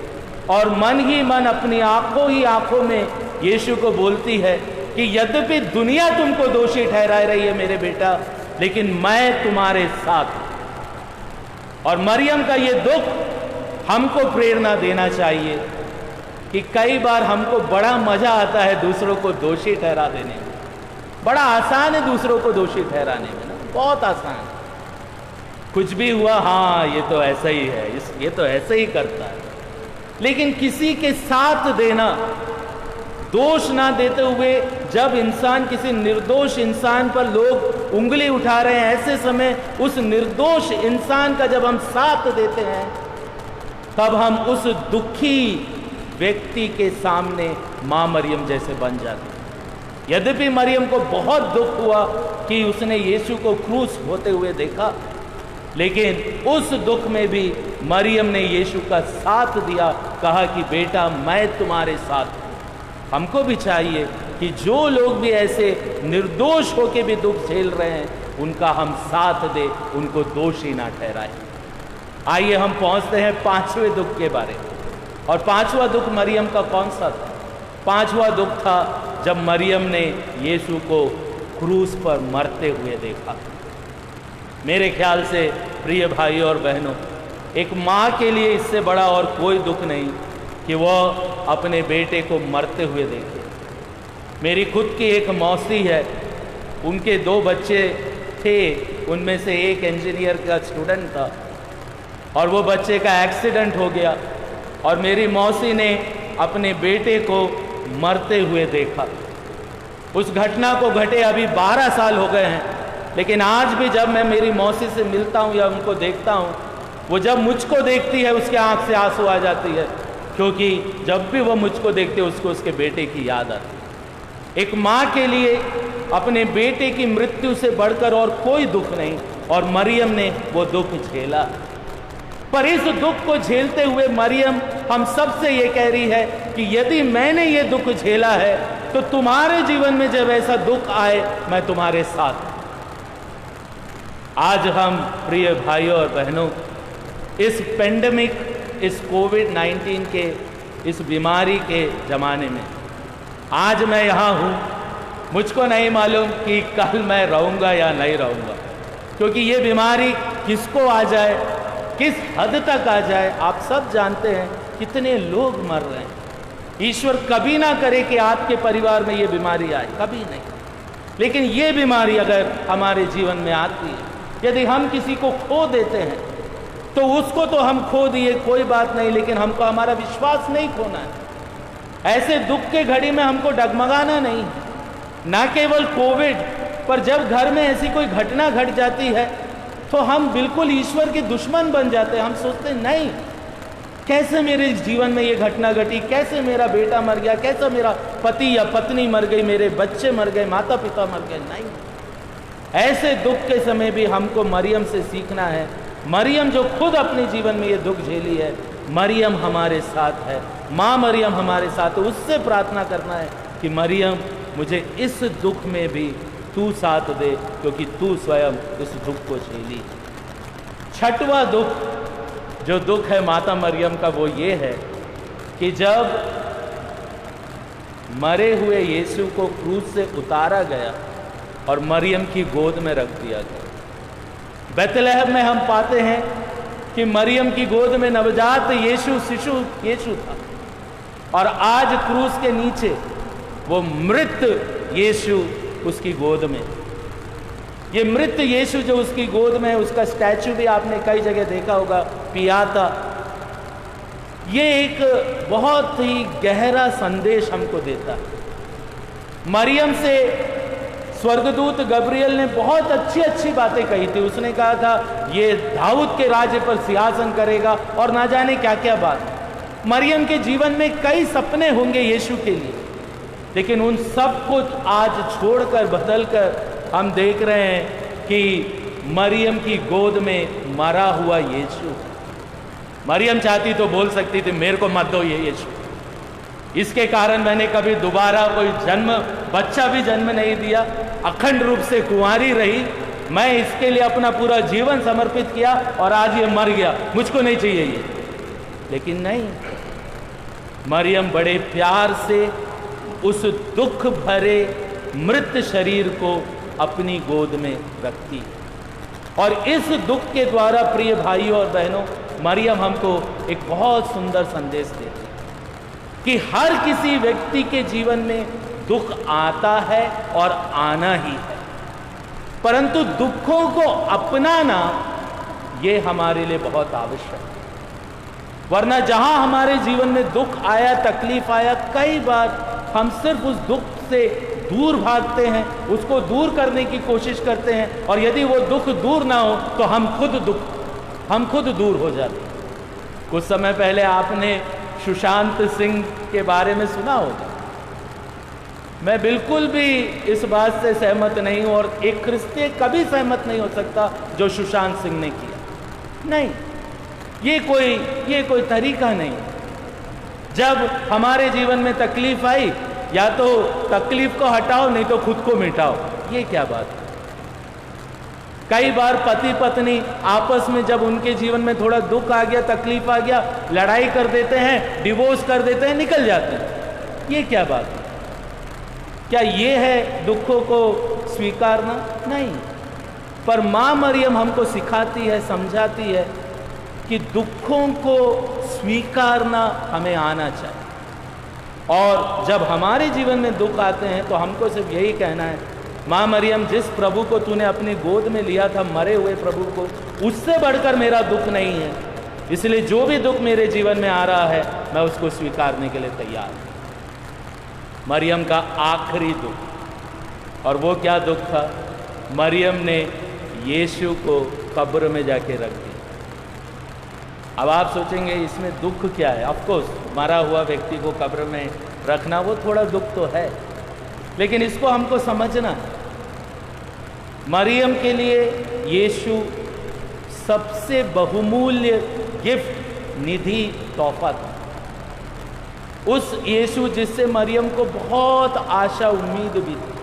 और मन ही मन अपनी आंखों ही आंखों में यीशु को बोलती है कि यद्यपि दुनिया तुमको दोषी ठहरा रही है मेरे बेटा, लेकिन मैं तुम्हारे साथ हूं। और मरियम का ये दुख हमको प्रेरणा देना चाहिए कि कई बार हमको बड़ा मजा आता है दूसरों को दोषी ठहरा देने में। बड़ा आसान है दूसरों को दोषी ठहराने में ना, बहुत आसान है। कुछ भी हुआ, हाँ ये तो ऐसा ही है, ये तो ऐसे ही करता है। लेकिन किसी के साथ देना, दोष ना देते हुए, जब इंसान किसी निर्दोष इंसान पर लोग उंगली उठा रहे हैं, ऐसे समय उस निर्दोष इंसान का जब हम साथ देते हैं, तब हम उस दुखी व्यक्ति के सामने मां मरियम जैसे बन जाते हैं। यद्यपि मरियम को बहुत दुख हुआ कि उसने यीशु को क्रूस होते हुए देखा, लेकिन उस दुख में भी मरियम ने यीशु का साथ दिया, कहा कि बेटा मैं तुम्हारे साथ हूं। हमको भी चाहिए कि जो लोग भी ऐसे निर्दोष होकर भी दुख झेल रहे हैं, उनका हम साथ दे, उनको दोषी ना ठहराए। आइए हम पहुंचते हैं 5वें दुख के बारे में। और 5वां दुख मरियम का कौन सा था? 5वां दुख था जब मरियम ने यीशु को क्रूस पर मरते हुए देखा। मेरे ख्याल से प्रिय भाइयों और बहनों, एक माँ के लिए इससे बड़ा और कोई दुख नहीं कि वह अपने बेटे को मरते हुए देखे। मेरी खुद की एक मौसी है, उनके 2 बच्चे थे, उनमें से एक इंजीनियर का स्टूडेंट था और वो बच्चे का एक्सीडेंट हो गया और मेरी मौसी ने अपने बेटे को मरते हुए देखा। उस घटना को घटे अभी 12 साल हो गए हैं, लेकिन आज भी जब मैं मेरी मौसी से मिलता हूँ या उनको देखता हूँ, वो जब मुझको देखती है उसके आंख से आंसू आ जाती है, क्योंकि जब भी वो मुझको देखती है उसको उसके बेटे की याद आती है। एक माँ के लिए अपने बेटे की मृत्यु से बढ़कर और कोई दुख नहीं, और मरियम ने वो दुख झेला। पर इस दुख को झेलते हुए मरियम हम सबसे ये कह रही है कि यदि मैंने ये दुख झेला है तो तुम्हारे जीवन में जब ऐसा दुख आए, मैं तुम्हारे साथ हूं। आज हम प्रिय भाइयों और बहनों, इस पेंडेमिक, इस कोविड-19 के इस बीमारी के ज़माने में आज मैं यहाँ हूँ। मुझको नहीं मालूम कि कल मैं रहूँगा या नहीं रहूँगा, क्योंकि ये बीमारी किसको आ जाए, किस हद तक आ जाए, आप सब जानते हैं कितने लोग मर रहे हैं। ईश्वर कभी ना करे कि आपके परिवार में ये बीमारी आए, कभी नहीं। लेकिन ये बीमारी अगर हमारे जीवन में आती है, यदि हम किसी को खो देते हैं, तो उसको तो हम खो दिए, कोई बात नहीं, लेकिन हमको हमारा विश्वास नहीं खोना है। ऐसे दुख के घड़ी में हमको डगमगाना नहीं है। ना केवल कोविड, पर जब घर में ऐसी कोई घटना घट जाती है तो हम बिल्कुल ईश्वर के दुश्मन बन जाते हैं। हम सोचते हैं नहीं, कैसे मेरे जीवन में ये घटना घटी, कैसे मेरा बेटा मर गया, कैसे मेरा पति या पत्नी मर गई, मेरे बच्चे मर गए, माता पिता मर गए। नहीं, ऐसे दुख के समय भी हमको मरियम से सीखना है। मरियम जो खुद अपने जीवन में ये दुख झेली है, मरियम हमारे साथ है, माँ मरियम हमारे साथ है। उससे प्रार्थना करना है कि मरियम मुझे इस दुख में भी तू साथ दे, क्योंकि तू स्वयं इस दुख को झेली। 6वां दुख, जो दुख है माता मरियम का, वो ये है कि जब मरे हुए यीशु को क्रूस से उतारा गया और मरियम की गोद में रख दिया गया। बैतलहम में हम पाते हैं कि मरियम की गोद में नवजात शिशु यीशु था, और आज क्रूस के नीचे वो मृत यीशु उसकी गोद में। ये मृत यीशु जो उसकी गोद में है, उसका स्टैचू भी आपने कई जगह देखा होगा, पियाता। ये एक बहुत ही गहरा संदेश हमको देता है। मरियम से स्वर्गदूत गब्रियल ने बहुत अच्छी अच्छी बातें कही थी। उसने कहा था ये दाऊद के राज्य पर सिंहासन करेगा, और ना जाने क्या क्या बात। मरियम के जीवन में कई सपने होंगे यीशु के लिए, लेकिन उन सब को आज छोड़कर, बदलकर हम देख रहे हैं कि मरियम की गोद में मरा हुआ यीशु। मरियम चाहती तो बोल सकती थी मेरे को मत दो ये यीशु, इसके कारण मैंने कभी दोबारा कोई बच्चा भी जन्म नहीं दिया, अखंड रूप से कुंवारी रही, मैं इसके लिए अपना पूरा जीवन समर्पित किया और आज ये मर गया, मुझको नहीं चाहिए ये। लेकिन नहीं, मरियम बड़े प्यार से उस दुख भरे मृत शरीर को अपनी गोद में रखती और इस दुख के द्वारा प्रिय भाइयों और बहनों, मरियम हमको एक बहुत सुंदर संदेश देती है कि हर किसी व्यक्ति के जीवन में दुख आता है और आना ही है, परंतु दुखों को अपनाना ये हमारे लिए बहुत आवश्यक है। वरना जहां हमारे जीवन में दुख आया, तकलीफ आया, कई बार हम सिर्फ उस दुख से दूर भागते हैं, उसको दूर करने की कोशिश करते हैं, और यदि वो दुख दूर ना हो तो हम खुद दूर हो जाते हैं। कुछ समय पहले आपने सुशांत सिंह के बारे में सुना होगा। मैं बिल्कुल भी इस बात से सहमत नहीं हूं, और एक क्रिश्चियन कभी सहमत नहीं हो सकता जो सुशांत सिंह ने किया। नहीं, ये कोई तरीका नहीं। जब हमारे जीवन में तकलीफ आई, या तो तकलीफ को हटाओ, नहीं तो खुद को मिटाओ। ये क्या बात है? कई बार पति पत्नी आपस में जब उनके जीवन में थोड़ा दुख आ गया, तकलीफ आ गया, लड़ाई कर देते हैं, डिवोर्स कर देते हैं, निकल जाते हैं। ये क्या बात है? क्या ये है दुखों को स्वीकारना? नहीं। पर मां मरियम हमको सिखाती है, समझाती है कि दुखों को स्वीकारना हमें आना चाहिए, और जब हमारे जीवन में दुख आते हैं तो हमको सिर्फ यही कहना है, मां मरियम, जिस प्रभु को तूने अपनी गोद में लिया था, मरे हुए प्रभु को, उससे बढ़कर मेरा दुख नहीं है, इसलिए जो भी दुख मेरे जीवन में आ रहा है मैं उसको स्वीकारने के लिए तैयार हूं। मरियम का आखिरी दुख, और वो क्या दुख था? मरियम ने यीशु को कब्र में जाके रख दिया। अब आप सोचेंगे इसमें दुख क्या है? ऑफ कोर्स मरा हुआ व्यक्ति को कब्र में रखना वो थोड़ा दुख तो है, लेकिन इसको हमको समझना है। मरियम के लिए यीशु सबसे बहुमूल्य गिफ्ट, निधि, तोहफा था। उस यीशु जिससे मरियम को बहुत आशा उम्मीद भी थी,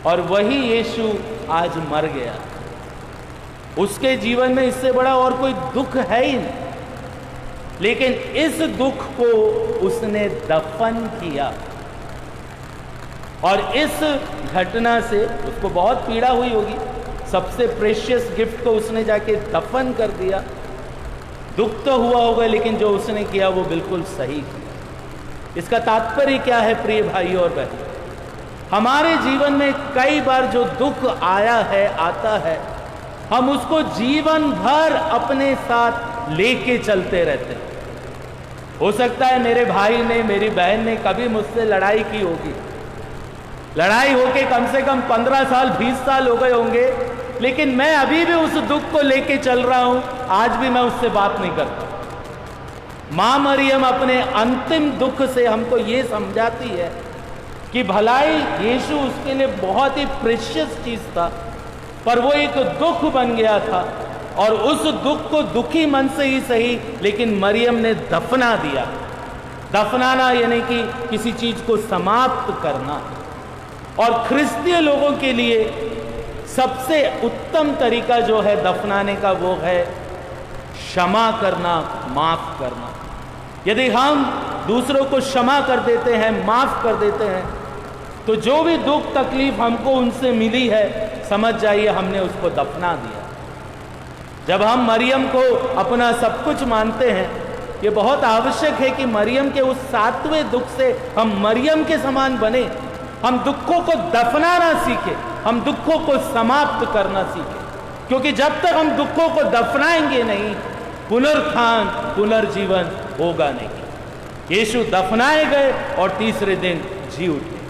और वही यीशु आज मर गया। उसके जीवन में इससे बड़ा और कोई दुख है ही नहीं, लेकिन इस दुख को उसने दफन किया, और इस घटना से उसको बहुत पीड़ा हुई होगी। सबसे प्रेशियस गिफ्ट को उसने जाके दफन कर दिया। दुख तो हुआ होगा, लेकिन जो उसने किया वो बिल्कुल सही किया। इसका तात्पर्य क्या है प्रिय भाइयों और बहनों? हमारे जीवन में कई बार जो दुख आया है, आता है, हम उसको जीवन भर अपने साथ लेके चलते रहते हैं। हो सकता है मेरे भाई ने, मेरी बहन ने कभी मुझसे लड़ाई की होगी, लड़ाई होके कम से कम 15 साल 20 साल हो गए होंगे, लेकिन मैं अभी भी उस दुख को लेके चल रहा हूं, आज भी मैं उससे बात नहीं करता। मां मरियम अपने अंतिम दुख से हमको ये समझाती है कि भलाई यीशु उसके लिए बहुत ही प्रेशियस चीज था, पर वो एक दुख बन गया था, और उस दुख को दुखी मन से ही सही, लेकिन मरियम ने दफना दिया। दफनाना यानी कि किसी चीज को समाप्त करना। और ख्रिस्तीय लोगों के लिए सबसे उत्तम तरीका जो है दफनाने का, वो है क्षमा करना, माफ करना। यदि हम दूसरों को क्षमा कर देते हैं, माफ कर देते हैं, तो जो भी दुख तकलीफ हमको उनसे मिली है, समझ जाइए हमने उसको दफना दिया। जब हम मरियम को अपना सब कुछ मानते हैं, ये बहुत आवश्यक है कि मरियम के उस 7वें दुख से हम मरियम के समान बने। हम दुखों को दफनाना सीखें, हम दुखों को समाप्त करना सीखें, क्योंकि जब तक हम दुखों को दफनाएंगे नहीं, पुनरुत्थान, पुनर्जीवन होगा नहीं। यीशु दफनाए गए और तीसरे दिन जी उठे।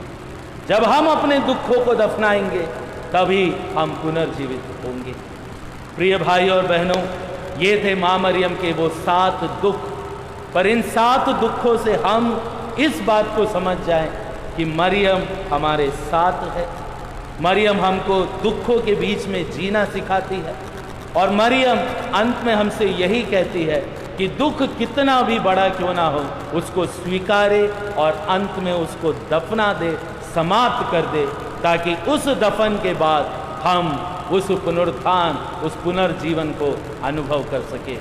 जब हम अपने दुखों को दफनाएंगे, तभी हम पुनर्जीवित होंगे। प्रिय भाई और बहनों, ये थे मां मरियम के वो 7 दुख। पर इन 7 दुखों से हम इस बात को समझ जाएं कि मरियम हमारे साथ है। मरियम हमको दुखों के बीच में जीना सिखाती है, और मरियम अंत में हमसे यही कहती है कि दुख कितना भी बड़ा क्यों ना हो उसको स्वीकारे और अंत में उसको दफना दे, समाप्त कर दे, ताकि उस दफन के बाद हम उस पुनरुत्थान, उस पुनर्जीवन को अनुभव कर सके।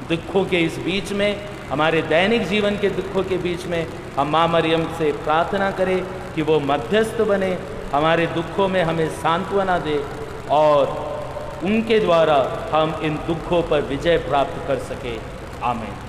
दुखों के इस बीच में, हमारे दैनिक जीवन के दुखों के बीच में हम माँ मरियम से प्रार्थना करें कि वो मध्यस्थ बने, हमारे दुखों में हमें सांत्वना दे और उनके द्वारा हम इन दुखों पर विजय प्राप्त कर सके। आमीन।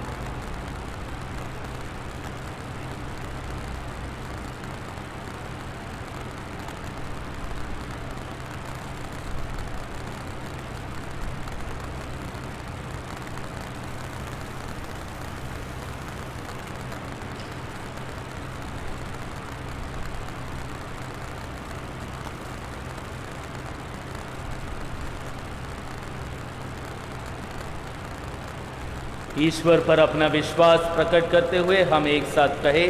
ईश्वर पर अपना विश्वास प्रकट करते हुए हम एक साथ कहें,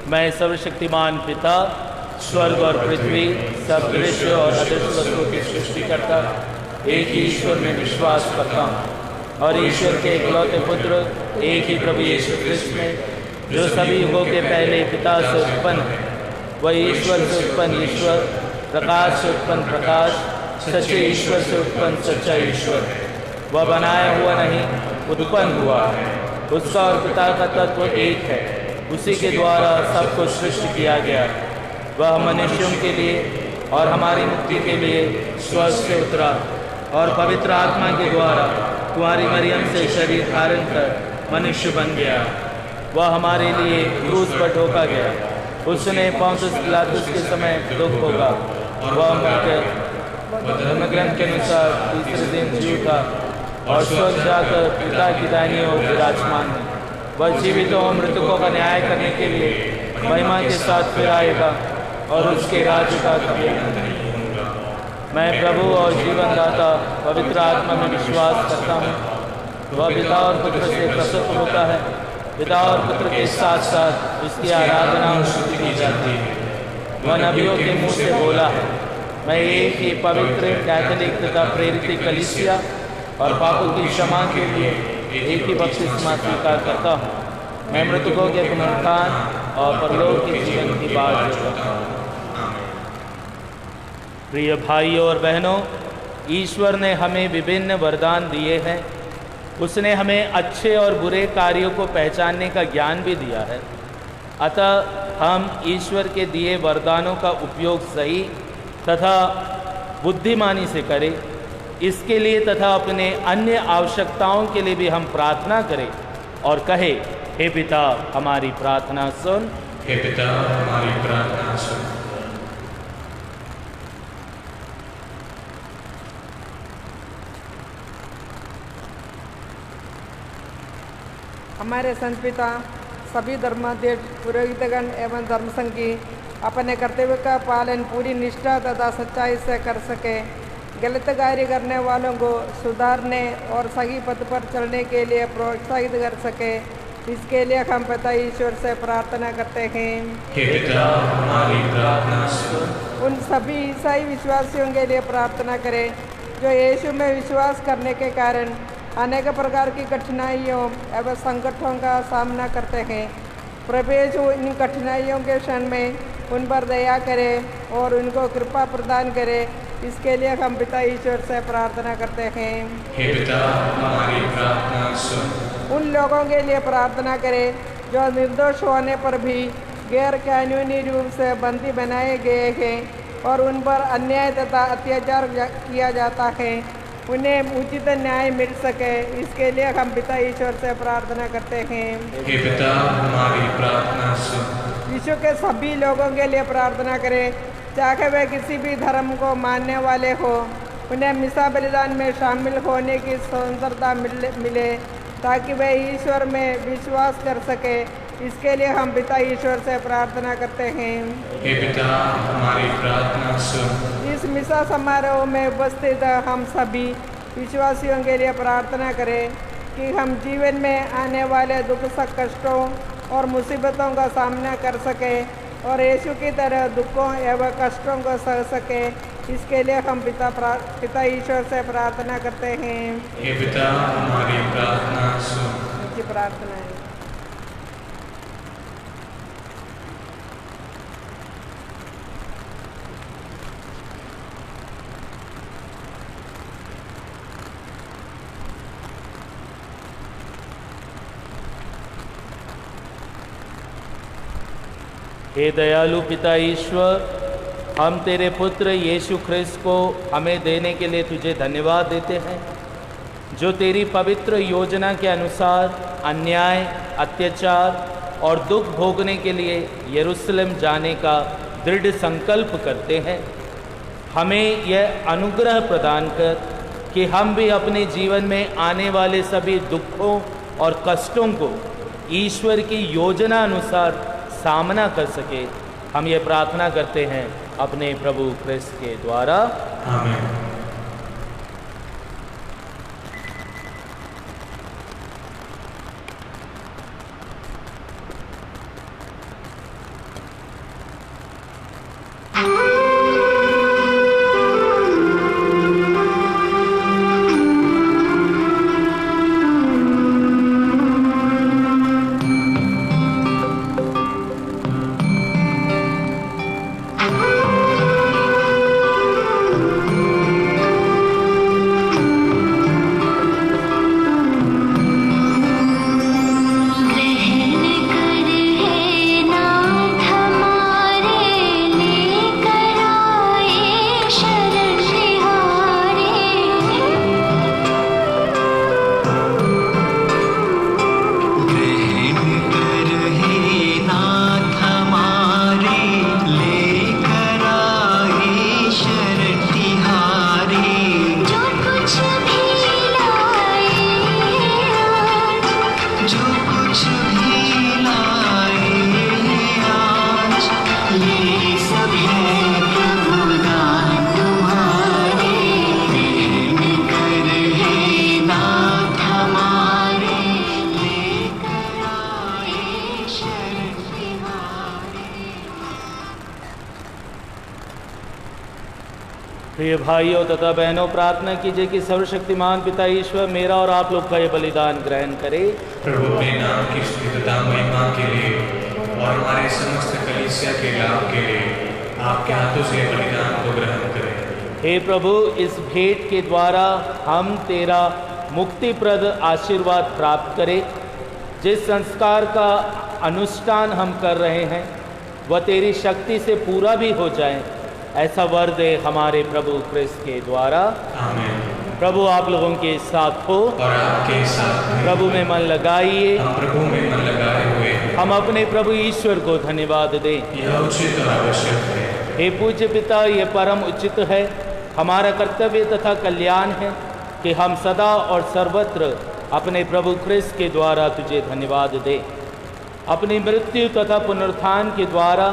मैं सर्वशक्तिमान पिता, स्वर्ग और पृथ्वी, सब दृश्य और अदृश्य वस्तुओं की सृष्टि करता एक ही ईश्वर में विश्वास करता हूँ और ईश्वर के इकलौते पुत्र एक ही प्रभु यीशु ख्रिस्त में, जो सभी युगों के पहले पिता से उत्पन्न है, वह ईश्वर से उत्पन्न ईश्वर, प्रकाश से उत्पन्न प्रकाश, सच्चे ईश्वर से उत्पन्न सच्चा ईश्वर। वह बनाया हुआ नहीं, उत्पन्न हुआ है। उसका और पिता का तत्व एक है, उसी के द्वारा सब कुछ सृष्टि किया गया है। वह मनुष्यों के लिए और हमारी मुक्ति के लिए स्वर्ग से उतरा और पवित्र आत्मा के द्वारा कुंवारी मरियम से शरीर धारण कर मनुष्य बन गया। वह हमारे लिए क्रूस पर ठोका गया, उसने पोंतियुस पिलातुस के समय दुख भोगा, वह मरकर धर्मग्रंथ के अनुसार तीसरे दिन जी उठा और स्वर्ग जाकर पिता की दाहिनी ओर विराजमान है। वह जीवितों और मृतकों का न्याय करने के लिए महिमा के साथ फिर आएगा और उसके राज्य का कभी अंत नहीं होगा। मैं प्रभु और जीवनदाता पवित्र आत्मा में विश्वास करता हूँ। वह पिता और पुत्र से प्रसन्न होता है, पिता और पुत्र के साथ साथ उसकी आराधना और स्तुति की जाती है। वह नबियों के मुँह से बोला है, मैं एक ही पवित्र कैथोलिक तथा प्रेरित कलीसिया और पापों की क्षमा के लिए एक ही बपतिस्मा स्वीकार करता हूँ। मैं मृतकों के पुनरुत्थान और परलोक के जीवन की बात करता हूँ। प्रिय भाइयों और बहनों, ईश्वर ने हमें विभिन्न वरदान दिए हैं। उसने हमें अच्छे और बुरे कार्यों को पहचानने का ज्ञान भी दिया है। अतः हम ईश्वर के दिए वरदानों का उपयोग सही तथा बुद्धिमानी से करें। इसके लिए तथा अपने अन्य आवश्यकताओं के लिए भी हम प्रार्थना करें और कहे, हे पिता हमारी प्रार्थना सुन, हे पिता हमारी प्रार्थना सुन। हमारे संत पिता, सभी धर्माध्यक्ष, पुरोहितगण एवं धर्मसंघ की अपने कर्तव्य का पालन पूरी निष्ठा तथा सच्चाई से कर सके। गलत कार्य करने वालों को सुधारने और सही पथ पर चलने के लिए प्रोत्साहित कर सके। इसके लिए हम पिता ईश्वर से प्रार्थना करते हैं। हे पिता हमारी प्रार्थना सुन। उन सभी ईसाई विश्वासियों के लिए प्रार्थना करें जो यीशु में विश्वास करने के कारण अनेक प्रकार की कठिनाइयों एवं संकटों का सामना करते हैं। प्रभु यीशु इन कठिनाइयों के क्षण में उन पर दया करे और उनको कृपा प्रदान करे। इसके लिए हम पिता ईश्वर से प्रार्थना करते हैं। हे पिता हमारी प्रार्थना सुन। उन लोगों के लिए प्रार्थना करें जो निर्दोष होने पर भी गैर कानूनी रूप से बंदी बनाए गए हैं और उन पर अन्याय तथा अत्याचार किया जाता है। उन्हें उचित न्याय मिल सके। इसके लिए हम पिता ईश्वर से प्रार्थना करते हैं। हे पिता हमारी प्रार्थना सुन। विश्व के सभी लोगों के लिए प्रार्थना करें, चाहे वे किसी भी धर्म को मानने वाले हो। उन्हें मिसा बलिदान में शामिल होने की स्वतंत्रता मिले ताकि वे ईश्वर में विश्वास कर सके। इसके लिए हम पिता ईश्वर से प्रार्थना करते हैं। हे पिता हमारी प्रार्थना सुन। इस मिसा समारोह में उपस्थित हम सभी विश्वासियों के लिए प्रार्थना करें कि हम जीवन में आने वाले दुख कष्टों और मुसीबतों का सामना कर सकें और यीशु की तरह दुखों एवं कष्टों को सह सके। इसके लिए हम पिता ईश्वर से प्रार्थना करते हैं। हे पिता हमारी प्रार्थना सुन। प्रार्थना है। हे दयालु पिता ईश्वर, हम तेरे पुत्र यीशु ख्रिस्त को हमें देने के लिए तुझे धन्यवाद देते हैं, जो तेरी पवित्र योजना के अनुसार अन्याय, अत्याचार और दुख भोगने के लिए यरूशलेम जाने का दृढ़ संकल्प करते हैं। हमें यह अनुग्रह प्रदान कर कि हम भी अपने जीवन में आने वाले सभी दुखों और कष्टों को ईश्वर की योजना अनुसार सामना कर सके। हम ये प्रार्थना करते हैं अपने प्रभु ख्रिस्त के द्वारा, आमीन। प्रिय भाइयों तथा बहनों, प्रार्थना कीजिए कि सर्वशक्तिमान पिता ईश्वर मेरा और आप लोग का ये बलिदान ग्रहण करे। प्रभु अपने नाम की स्तुति तथा महिमा के लिए और हमारे समस्त कलीसिया के लाभ के लिए आपके हाथों से बलिदान को ग्रहण करें। हे प्रभु, इस भेंट के द्वारा हम तेरा मुक्तिप्रद आशीर्वाद प्राप्त करें। जिस संस्कार का अनुष्ठान हम कर रहे हैं वह तेरी शक्ति से पूरा भी हो जाए, ऐसा वर दे हमारे प्रभु ख्रिस्त के द्वारा, आमीन। प्रभु आप लोगों के साथ हो और आपके साथ में प्रभु में मन लगाइए। हम प्रभु में मन लगाए हुए हैं। हम अपने प्रभु ईश्वर को धन्यवाद दें। यह उचित और आवश्यक है। हे पूज्य पिता, ये परम उचित है, हमारा कर्तव्य तथा कल्याण है कि हम सदा और सर्वत्र अपने प्रभु ख्रिस्त के द्वारा तुझे धन्यवाद दें। अपनी मृत्यु तथा पुनरुत्थान के द्वारा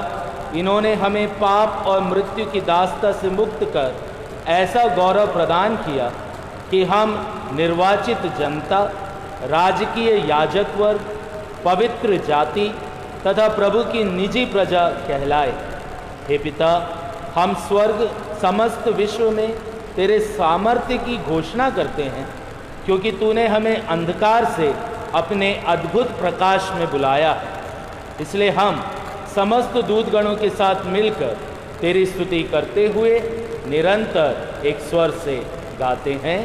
इन्होंने हमें पाप और मृत्यु की दास्ता से मुक्त कर ऐसा गौरव प्रदान किया कि हम निर्वाचित जनता, राजकीय याजक वर्ग, पवित्र जाति तथा प्रभु की निजी प्रजा कहलाए। हे पिता, हम स्वर्ग समस्त विश्व में तेरे सामर्थ्य की घोषणा करते हैं, क्योंकि तूने हमें अंधकार से अपने अद्भुत प्रकाश में बुलाया है। इसलिए हम समस्त दूतगणों के साथ मिलकर तेरी स्तुति करते हुए निरंतर एक स्वर से गाते हैं।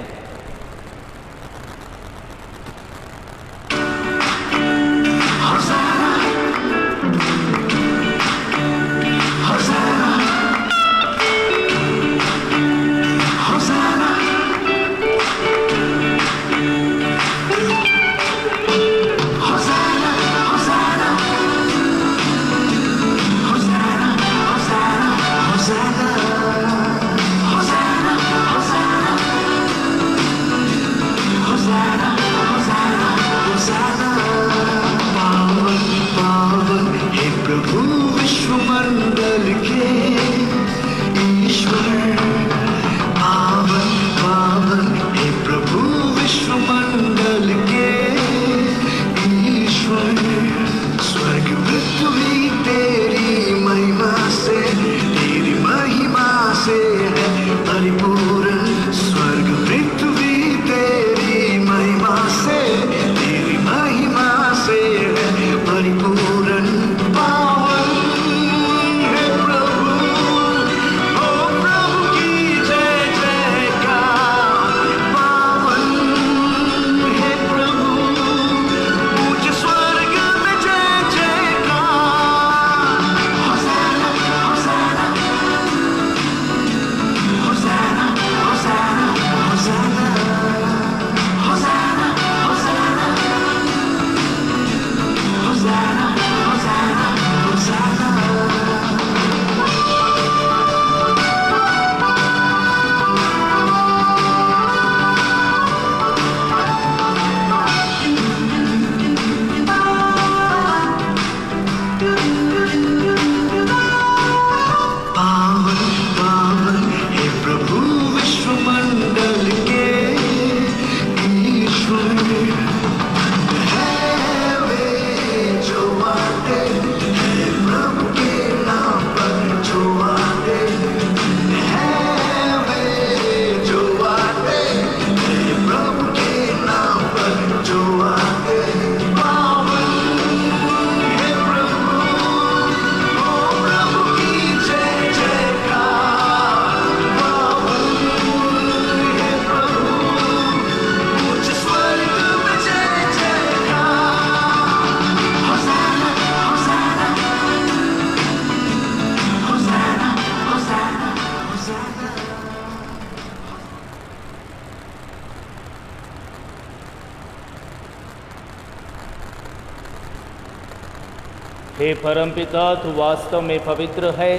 हे परमपिता, तू वास्तव में पवित्र है।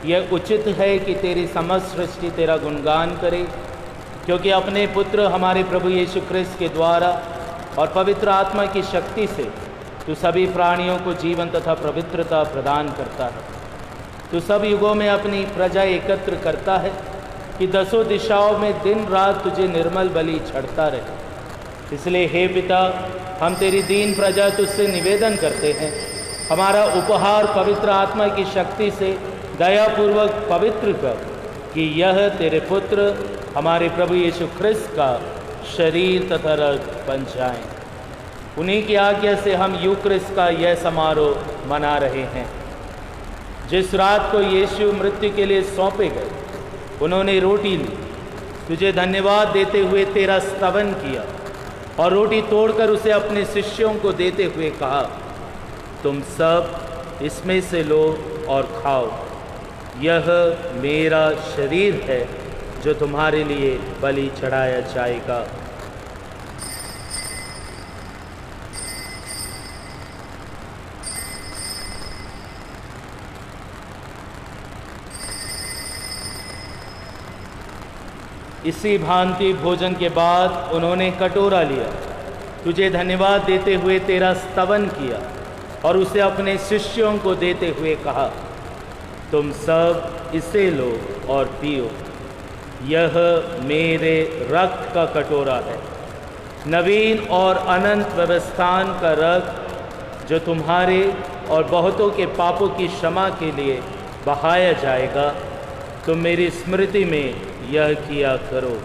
यह उचित है कि तेरी समस्त सृष्टि तेरा गुणगान करे, क्योंकि अपने पुत्र हमारे प्रभु यीशु ख्रिस्त के द्वारा और पवित्र आत्मा की शक्ति से तू सभी प्राणियों को जीवन तथा पवित्रता प्रदान करता है। तू सब युगों में अपनी प्रजा एकत्र करता है कि दसों दिशाओं में दिन रात तुझे निर्मल बलि चढ़ता रहे। इसलिए हे पिता, हम तेरी दीन प्रजा तुझसे निवेदन करते हैं, हमारा उपहार पवित्र आत्मा की शक्ति से दयापूर्वक पवित्र कर, कि यह तेरे पुत्र हमारे प्रभु यीशु ख्रिस्त का शरीर तथा रक्त बन जाएं। उन्हीं की आज्ञा से हम यूक्रिस्ट का यह समारोह मना रहे हैं। जिस रात को यीशु मृत्यु के लिए सौंपे गए, उन्होंने रोटी ली, तुझे धन्यवाद देते हुए तेरा स्तवन किया और रोटी तोड़कर उसे अपने शिष्यों को देते हुए कहा, तुम सब इसमें से लो और खाओ, यह मेरा शरीर है जो तुम्हारे लिए बलि चढ़ाया जाएगा। इसी भांति भोजन के बाद उन्होंने कटोरा लिया, तुझे धन्यवाद देते हुए तेरा स्तवन किया और उसे अपने शिष्यों को देते हुए कहा, तुम सब इसे लो और पियो, यह मेरे रक्त का कटोरा है, नवीन और अनंत व्यवस्थान का रक्त, जो तुम्हारे और बहुतों के पापों की क्षमा के लिए बहाया जाएगा। तुम मेरी स्मृति में यह किया करो।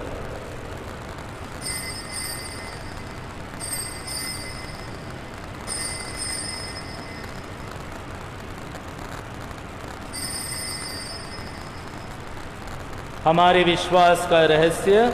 हमारे विश्वास का रहस्य।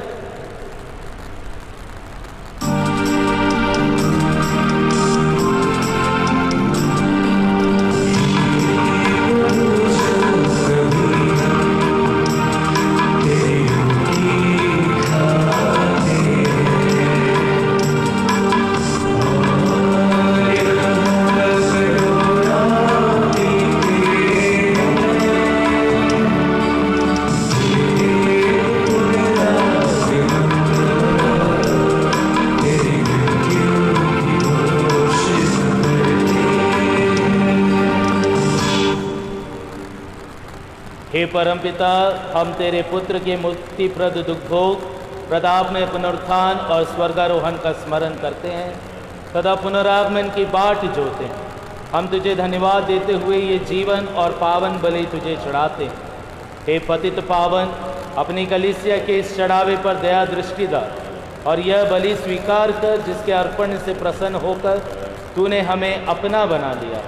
हे परमपिता, हम तेरे पुत्र के मुक्तिप्रद दुखभोग, प्रताप में पुनरुत्थान और स्वर्गारोहण का स्मरण करते हैं तथा पुनरागमन की बाट जोते हैं। हम तुझे धन्यवाद देते हुए ये जीवन और पावन बलि तुझे चढ़ाते हैं। हे पतित पावन, अपनी कलीसिया के इस चढ़ावे पर दया दृष्टि डाल और यह बलि स्वीकार कर, जिसके अर्पण से प्रसन्न होकर तूने हमें अपना बना लिया।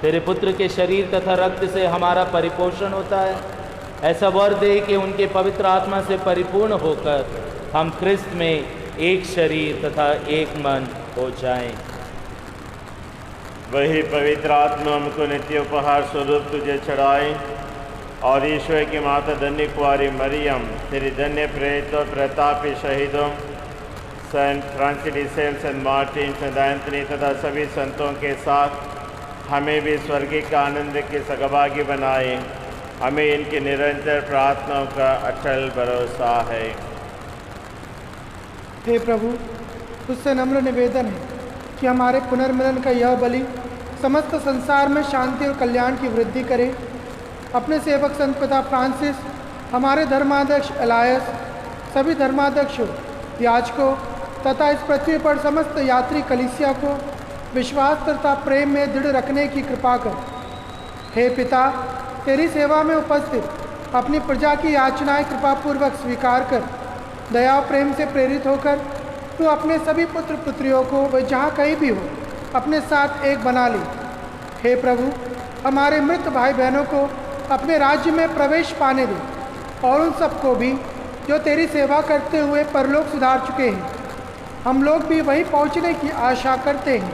तेरे पुत्र के शरीर तथा रक्त से हमारा परिपोषण होता है। ऐसा वर दे कि उनके पवित्र आत्मा से परिपूर्ण होकर हम ख्रिस्त में एक शरीर तथा एक मन हो जाएं। वही पवित्र आत्मा हमको नित्य उपहार स्वरूप तुझे चढ़ाए और ईश्वर की माता धन्य कुंवारी मरियम, तेरी धन्य प्रेरित और प्रतापी शहीदों saint Francis de Sales, saint Martin, saint Anthony तथा सभी संतों के साथ हमें भी स्वर्गिक आनंद के सहभागी बनाए। हमें इनकी निरंतर प्रार्थनाओं का अटल भरोसा है। हे प्रभु, तुझसे नम्र निवेदन है कि हमारे पुनर्मिलन का यह बलि समस्त संसार में शांति और कल्याण की वृद्धि करे। अपने सेवक संत पिता फ्रांसिस, हमारे धर्माध्यक्ष एलायस, सभी धर्माध्यक्षों, याजकों तथा इस पृथ्वी पर समस्त यात्री कलीसिया को विश्वास तथा प्रेम में दृढ़ रखने की कृपा कर। हे पिता, तेरी सेवा में उपस्थित अपनी प्रजा की याचनाएं कृपापूर्वक स्वीकार कर, दया और प्रेम से प्रेरित होकर तू अपने सभी पुत्र पुत्रियों को वे जहाँ कहीं भी हो अपने साथ एक बना ले। हे प्रभु, हमारे मृत भाई बहनों को अपने राज्य में प्रवेश पाने दे और उन सबको भी जो तेरी सेवा करते हुए परलोक सुधार चुके हैं। हम लोग भी वहीं पहुँचने की आशा करते हैं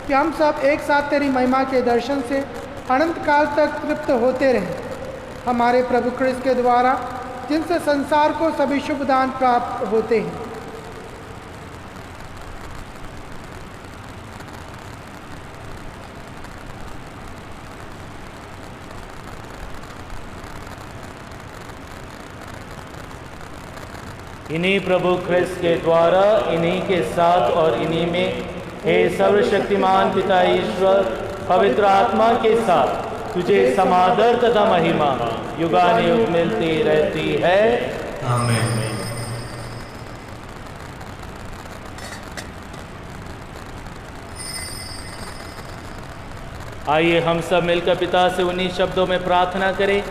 कि हम सब एक साथ तेरी महिमा के दर्शन से अनंत काल तक तृप्त होते रहें। हमारे प्रभु ख्रिस्त के द्वारा, जिनसे संसार को सभी शुभ दान प्राप्त होते हैं। इन्हीं प्रभु ख्रिस्त के द्वारा, इन्हीं के साथ और इन्हीं में, हे सर्वशक्तिमान पिता ईश्वर, पवित्र आत्मा के साथ तुझे समादर तथा महिमा युगानुयुग मिलती रहती है। आमीन। आइए हम सब मिलकर पिता से उन्हीं शब्दों में प्रार्थना करें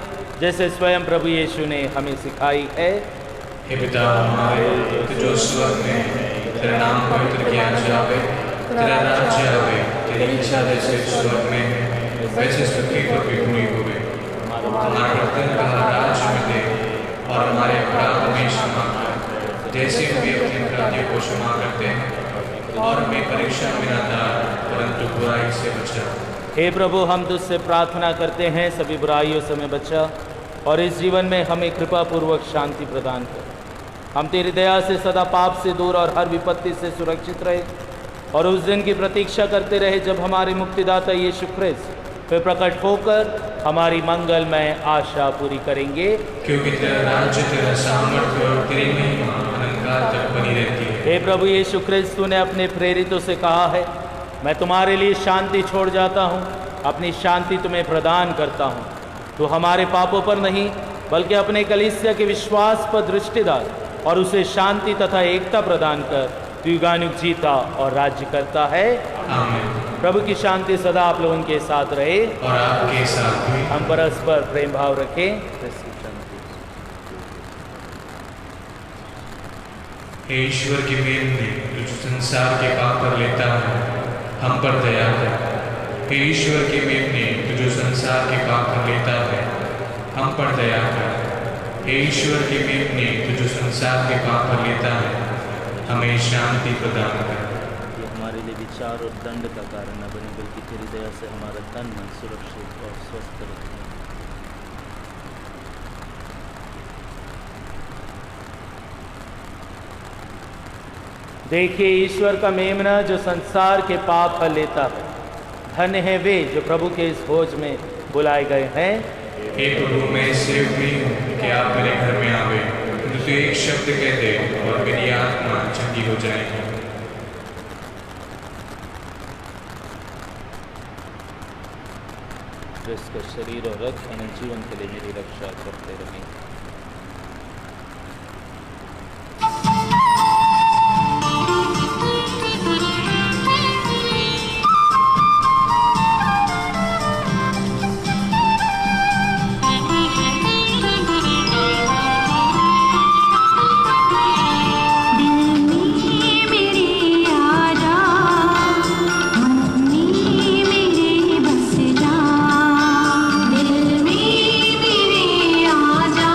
जैसे स्वयं प्रभु यीशु ने हमें सिखाई है। हे पिता हमारे, तू जो स्वर्ग में है, तेरा नाम पवित्र किया जावे, तेरा राज्य आवे, तेरी इच्छा जैसे स्वर्ग में है वैसे पृथ्वी पर भी पूरी होवे। हमारा प्रतिदिन का राज्य में दे और हमारे अपराध में क्षमा कर, जैसे हम भी अपने अपराधियों को क्षमा करते हैं, और हमें परीक्षा में न डाल परंतु बुराई से बचा। हे प्रभु, हम तुझसे प्रार्थना करते हैं सभी बुराइयों से हमें बचा और इस जीवन में हमें कृपा पूर्वक शांति प्रदान कर। हम तेरी दया से सदा पाप से दूर और हर विपत्ति से सुरक्षित रहे और उस दिन की प्रतीक्षा करते रहे जब हमारे मुक्तिदाता यीशु ख्रिस्त फिर प्रकट होकर हमारी मंगलमय आशा पूरी करेंगे। क्योंकि तेरा राज्य, तेरा सामर्थ्य और तेरी महिमा अनंतकाल तक बनी रहती है। हे प्रभु यीशु ख्रिस्त, तूने अपने प्रेरितों से कहा है, मैं तुम्हारे लिए शांति छोड़ जाता हूँ, अपनी शांति तुम्हें प्रदान करता हूँ। तो हमारे पापों पर नहीं बल्कि अपने कलीसिया के विश्वास पर दृष्टि डाल और उसे शांति तथा एकता प्रदान कर युगानुयुग जीता और राज्य करता है। आमीन। प्रभु की शांति सदा आप लोगों के साथ रहे और आपके साथ भी। हम परस्पर प्रेम भाव रखें। हे ईश्वर की मेमने, जो संसार के पाप पर लेता है, हम पर दया कर। हे ईश्वर की मेमने, जो संसार के पाप पर लेता है, हम पर दया कर। हे ईश्वर की मेमने, जो संसार के पाप पर लेता है, हमें शांति प्रदान कर। ये हमारे लिए विचार और दंड का कारण न बने बल्कि तेरी दया से हमारा तन मन सुरक्षित और स्वस्थ रखे। देखिए ईश्वर का मेमना जो संसार के पाप पर लेता है। धन्य है वे जो प्रभु के इस भोज में बुलाए गए हैं। हे प्रभु, मैं सेवक नहीं हूँ कि आप मेरे घर में आवे, किंतु तो एक शब्द कह दे और मेरी आत्मा चंगी हो जाएगी। क्रिस्त का शरीर और रक्त अनंत जीवन के लिए मेरी रक्षा करते रहें। दिल में मेरे आजा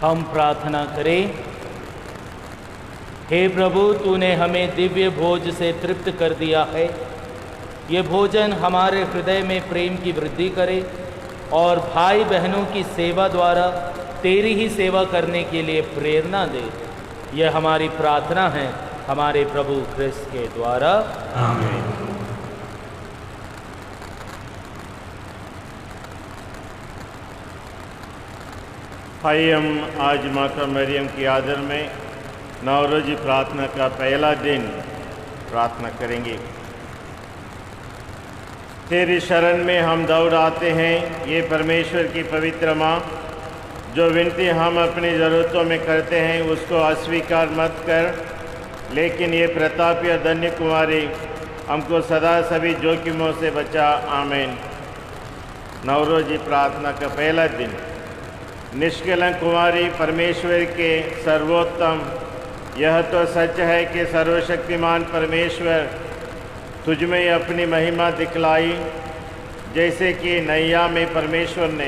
हम प्रार्थना करें। हे प्रभु, तूने हमें दिव्य भोज से तृप्त कर दिया है। ये भोजन हमारे हृदय में प्रेम की वृद्धि करे और भाई बहनों की सेवा द्वारा तेरी ही सेवा करने के लिए प्रेरणा दे। यह हमारी प्रार्थना है हमारे प्रभु क्रिस्त के द्वारा, आमीन। आइए हम आज माता मरियम की आदर में नवरोजी प्रार्थना का पहला दिन प्रार्थना करेंगे। तेरी शरण में हम दौड़ आते हैं, ये परमेश्वर की पवित्र माँ। जो विनती हम अपनी ज़रूरतों में करते हैं उसको अस्वीकार मत कर, लेकिन ये प्रतापी और धन्य कुमारी हमको सदा सभी जोखिमों से बचा। आमीन। नवरोजी प्रार्थना का पहला दिन। निष्कलंक कुमारी, परमेश्वर के सर्वोत्तम, यह तो सच है कि सर्वशक्तिमान परमेश्वर तुझ में अपनी महिमा दिखलाई। जैसे कि नैया में परमेश्वर ने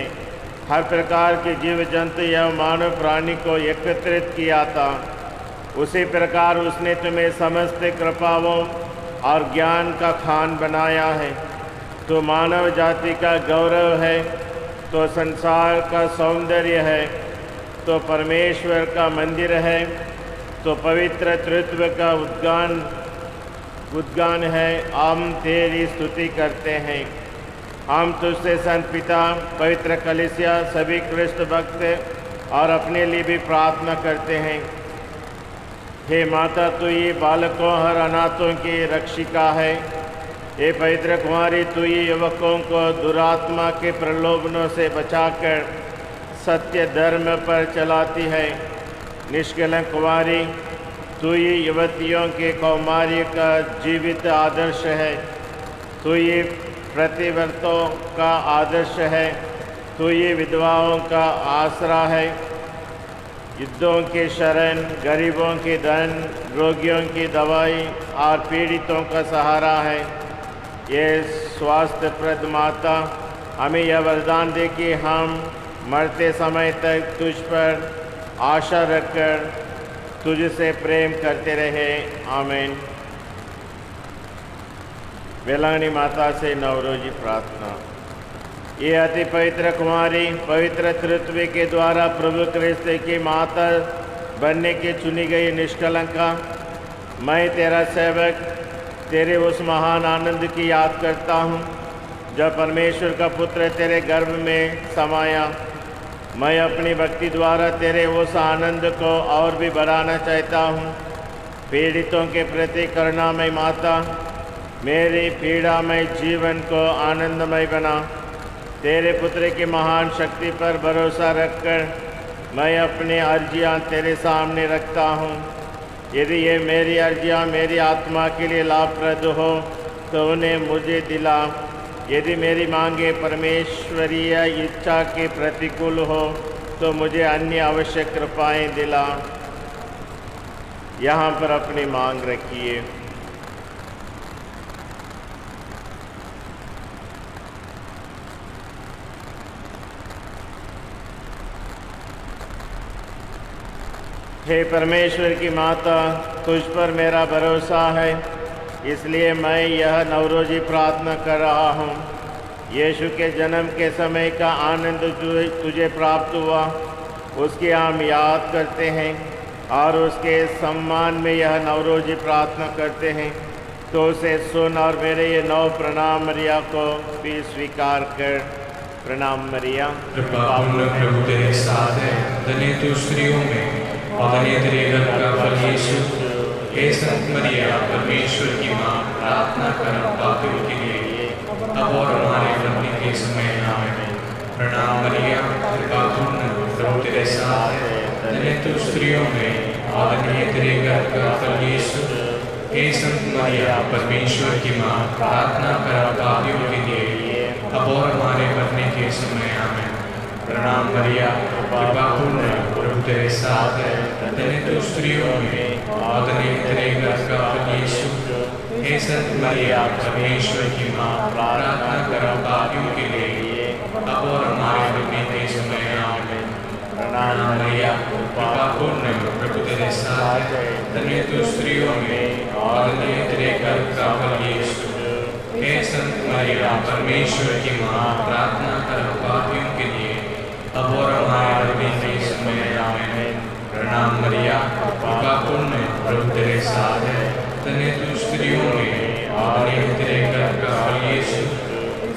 हर प्रकार के जीव जंतु या मानव प्राणी को एकत्रित किया था, उसी प्रकार उसने तुम्हें समस्त कृपाओं और ज्ञान का खान बनाया है। तो मानव जाति का गौरव है, तो संसार का सौंदर्य है, तो परमेश्वर का मंदिर है, तो पवित्र तृत्व का उद्गान है। हम तेरी स्तुति करते हैं। हम तुझसे संत पिता, पवित्र कलीसिया, सभी क्रिस्त भक्त और अपने लिए भी प्रार्थना करते हैं। हे माता, तू ये बालकों और अनाथों की रक्षिका है। हे पवित्र कुमारी, तू ये युवकों को दुरात्मा के प्रलोभनों से बचाकर सत्य धर्म पर चलाती है। निष्कलंक कुमारी, तू ये युवतियों के कौमार्य का जीवित आदर्श है। तू ये प्रतिव्रतों का आदर्श है। तू ये विधवाओं का आसरा है। युद्धों के शरण, गरीबों के धन, रोगियों की दवाई और पीड़ितों का सहारा है। ये स्वास्थ्यप्रद माता, हमें यह वरदान दे कि हम मरते समय तक तुझ पर आशा रखकर तुझसे प्रेम करते रहे। आमीन। वेलांगनी माता से नवरोजी प्रार्थना। ये अति पवित्र कुमारी, पवित्र तृत्व के द्वारा प्रभु क्रिस्त की माता बनने की चुनी गई निष्कलंका, मैं तेरा सेवक तेरे उस महान आनंद की याद करता हूँ जब परमेश्वर का पुत्र तेरे गर्भ में समाया। मैं अपनी भक्ति द्वारा तेरे उस आनंद को और भी बढ़ाना चाहता हूँ। पीड़ितों के प्रति करुणामय माता, मेरी पीड़ामय जीवन को आनंदमय बना। तेरे पुत्र की महान शक्ति पर भरोसा रखकर मैं अपनी अर्जियाँ तेरे सामने रखता हूँ। यदि ये मेरी अर्जियाँ मेरी आत्मा के लिए लाभप्रद हो तो उन्हें मुझे दिला। यदि मेरी मांगे परमेश्वरीय इच्छा के प्रतिकूल हो तो मुझे अन्य आवश्यक कृपाएं दिला। यहाँ पर अपनी मांग रखिए। हे परमेश्वर की माता, तुझ पर मेरा भरोसा है, इसलिए मैं यह नवरोजी प्रार्थना कर रहा हूँ। यीशु के जन्म के समय का आनंद तुझे प्राप्त हुआ, उसकी हम याद करते हैं और उसके सम्मान में यह नवरोजी प्रार्थना करते हैं। तो उसे सुन और मेरे ये नौ प्रणाम मरिया को भी स्वीकार कर। प्रणाम मरिया, प्रभु तेरे साथ है, धन्य तू स्त्रियों में और धन्य तेरे गर्भ का फल यीशु। हे संत मरिया, परमेश्वर की माँ, प्रार्थना कर पापियों के लिए अब और हमारे मरने के समय। आमीन। प्रणाम मरिया, कृपा पूर्ण, प्रभु तेरे साथ है, धन्य तू स्त्रियों में और धन्य तेरे गर्भ का फल यीशु। हे संत मरिया, परमेश्वर की माँ, प्रार्थना कर पापियों के लिए अब और हमारे मरने के समय। आमीन। प्रणाम मरिया, कृपा पूर्ण, प्रभु तेरे साथ है, धन्य तू स्त्रियों में और धन्य तेरे गर्भ का फल यीशु। हे संत मरिया, परमेश्वर की माँ, प्रार्थना कर पापियों के लिए अब और हमारे मरने के समय। आमीन। प्रणाम मरिया, कृपा पूर्ण प्रभु तेरे साथ है, धन्य तू स्त्रियों में और धन्य तेरे गर्भ का फल यीशु। हे संत मरिया, परमेश्वर की माँ, प्रार्थना कर पापियों के लिए अब और हमारे मरने के समय आमीन। प्रणाम मरिया, कृपा पूर्ण प्रभु तेरे साथ है, धन्य तू स्त्रियों में और धन्य तेरे गर्भ का फल यीशु।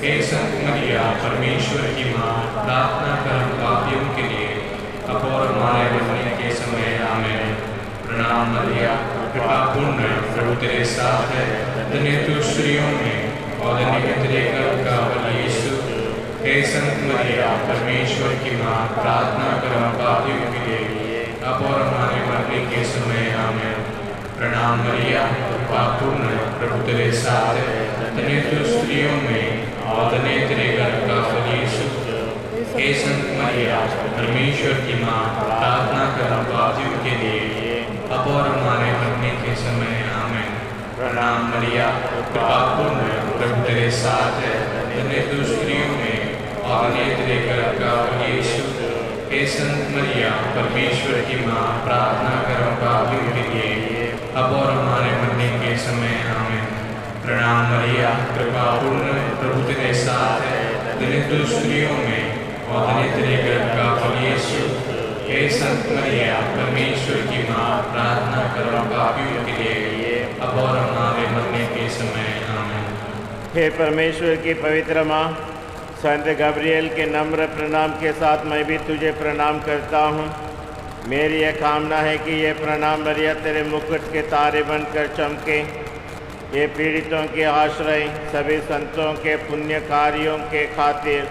हे संत मरिया, परमेश्वर की माँ, प्रार्थना कर पापियों के लिए अब और हमारे मरने के समय आमीन। प्रणाम मरिया, कृपा पूर्ण प्रभु तेरे साथ है, धन्य तू स्त्रियों में और धन्य तेरे गर्भ का फल यीशु। हे संत मरिया, परमेश्वर की माँ, प्रार्थना कर पापियों के लिए अब और हमारे मरने के समय आमीन। प्रणाम मरिया, कृपा पूर्ण प्रभु तेरे साथ है, धन्य तू स्त्रियों में और धन्य तेरे गर्भ का फल यीशु। हे संत मरिया, परमेश्वर की माँ, प्रार्थना कर पापियों के लिए अब और हमारे मरने के समय आमीन। प्रणाम मरिया, कृपा पूर्ण प्रभु तेरे साथ है, धन्य तू स्त्रियों में और धन्य तेरे गर्भ का फल यीशु। हे संत मरिया, परमेश्वर की माँ, प्रार्थना कर पापियों के लिए अब और हमारे मरने के समय आमीन। प्रणाम मरिया, कृपा पूर्ण प्रभु तेरे साथ है, धन्य तू स्त्रियों में और धन्य तेरे गर्भ का फल यीशु। हे संत मरिया, परमेश्वर की माँ, प्रार्थना कर पापियों के लिए अब और हमारे मरने के समय आमीन। हे परमेश्वर की पवित्र माँ, संत गब्रिएल के नम्र प्रणाम के साथ मैं भी तुझे प्रणाम करता हूँ। मेरी यह कामना है कि ये प्रणाम मरिया तेरे मुकुट के तारे बनकर चमके। ये पीड़ितों के आश्रय, सभी संतों के पुण्य कार्यों के खातिर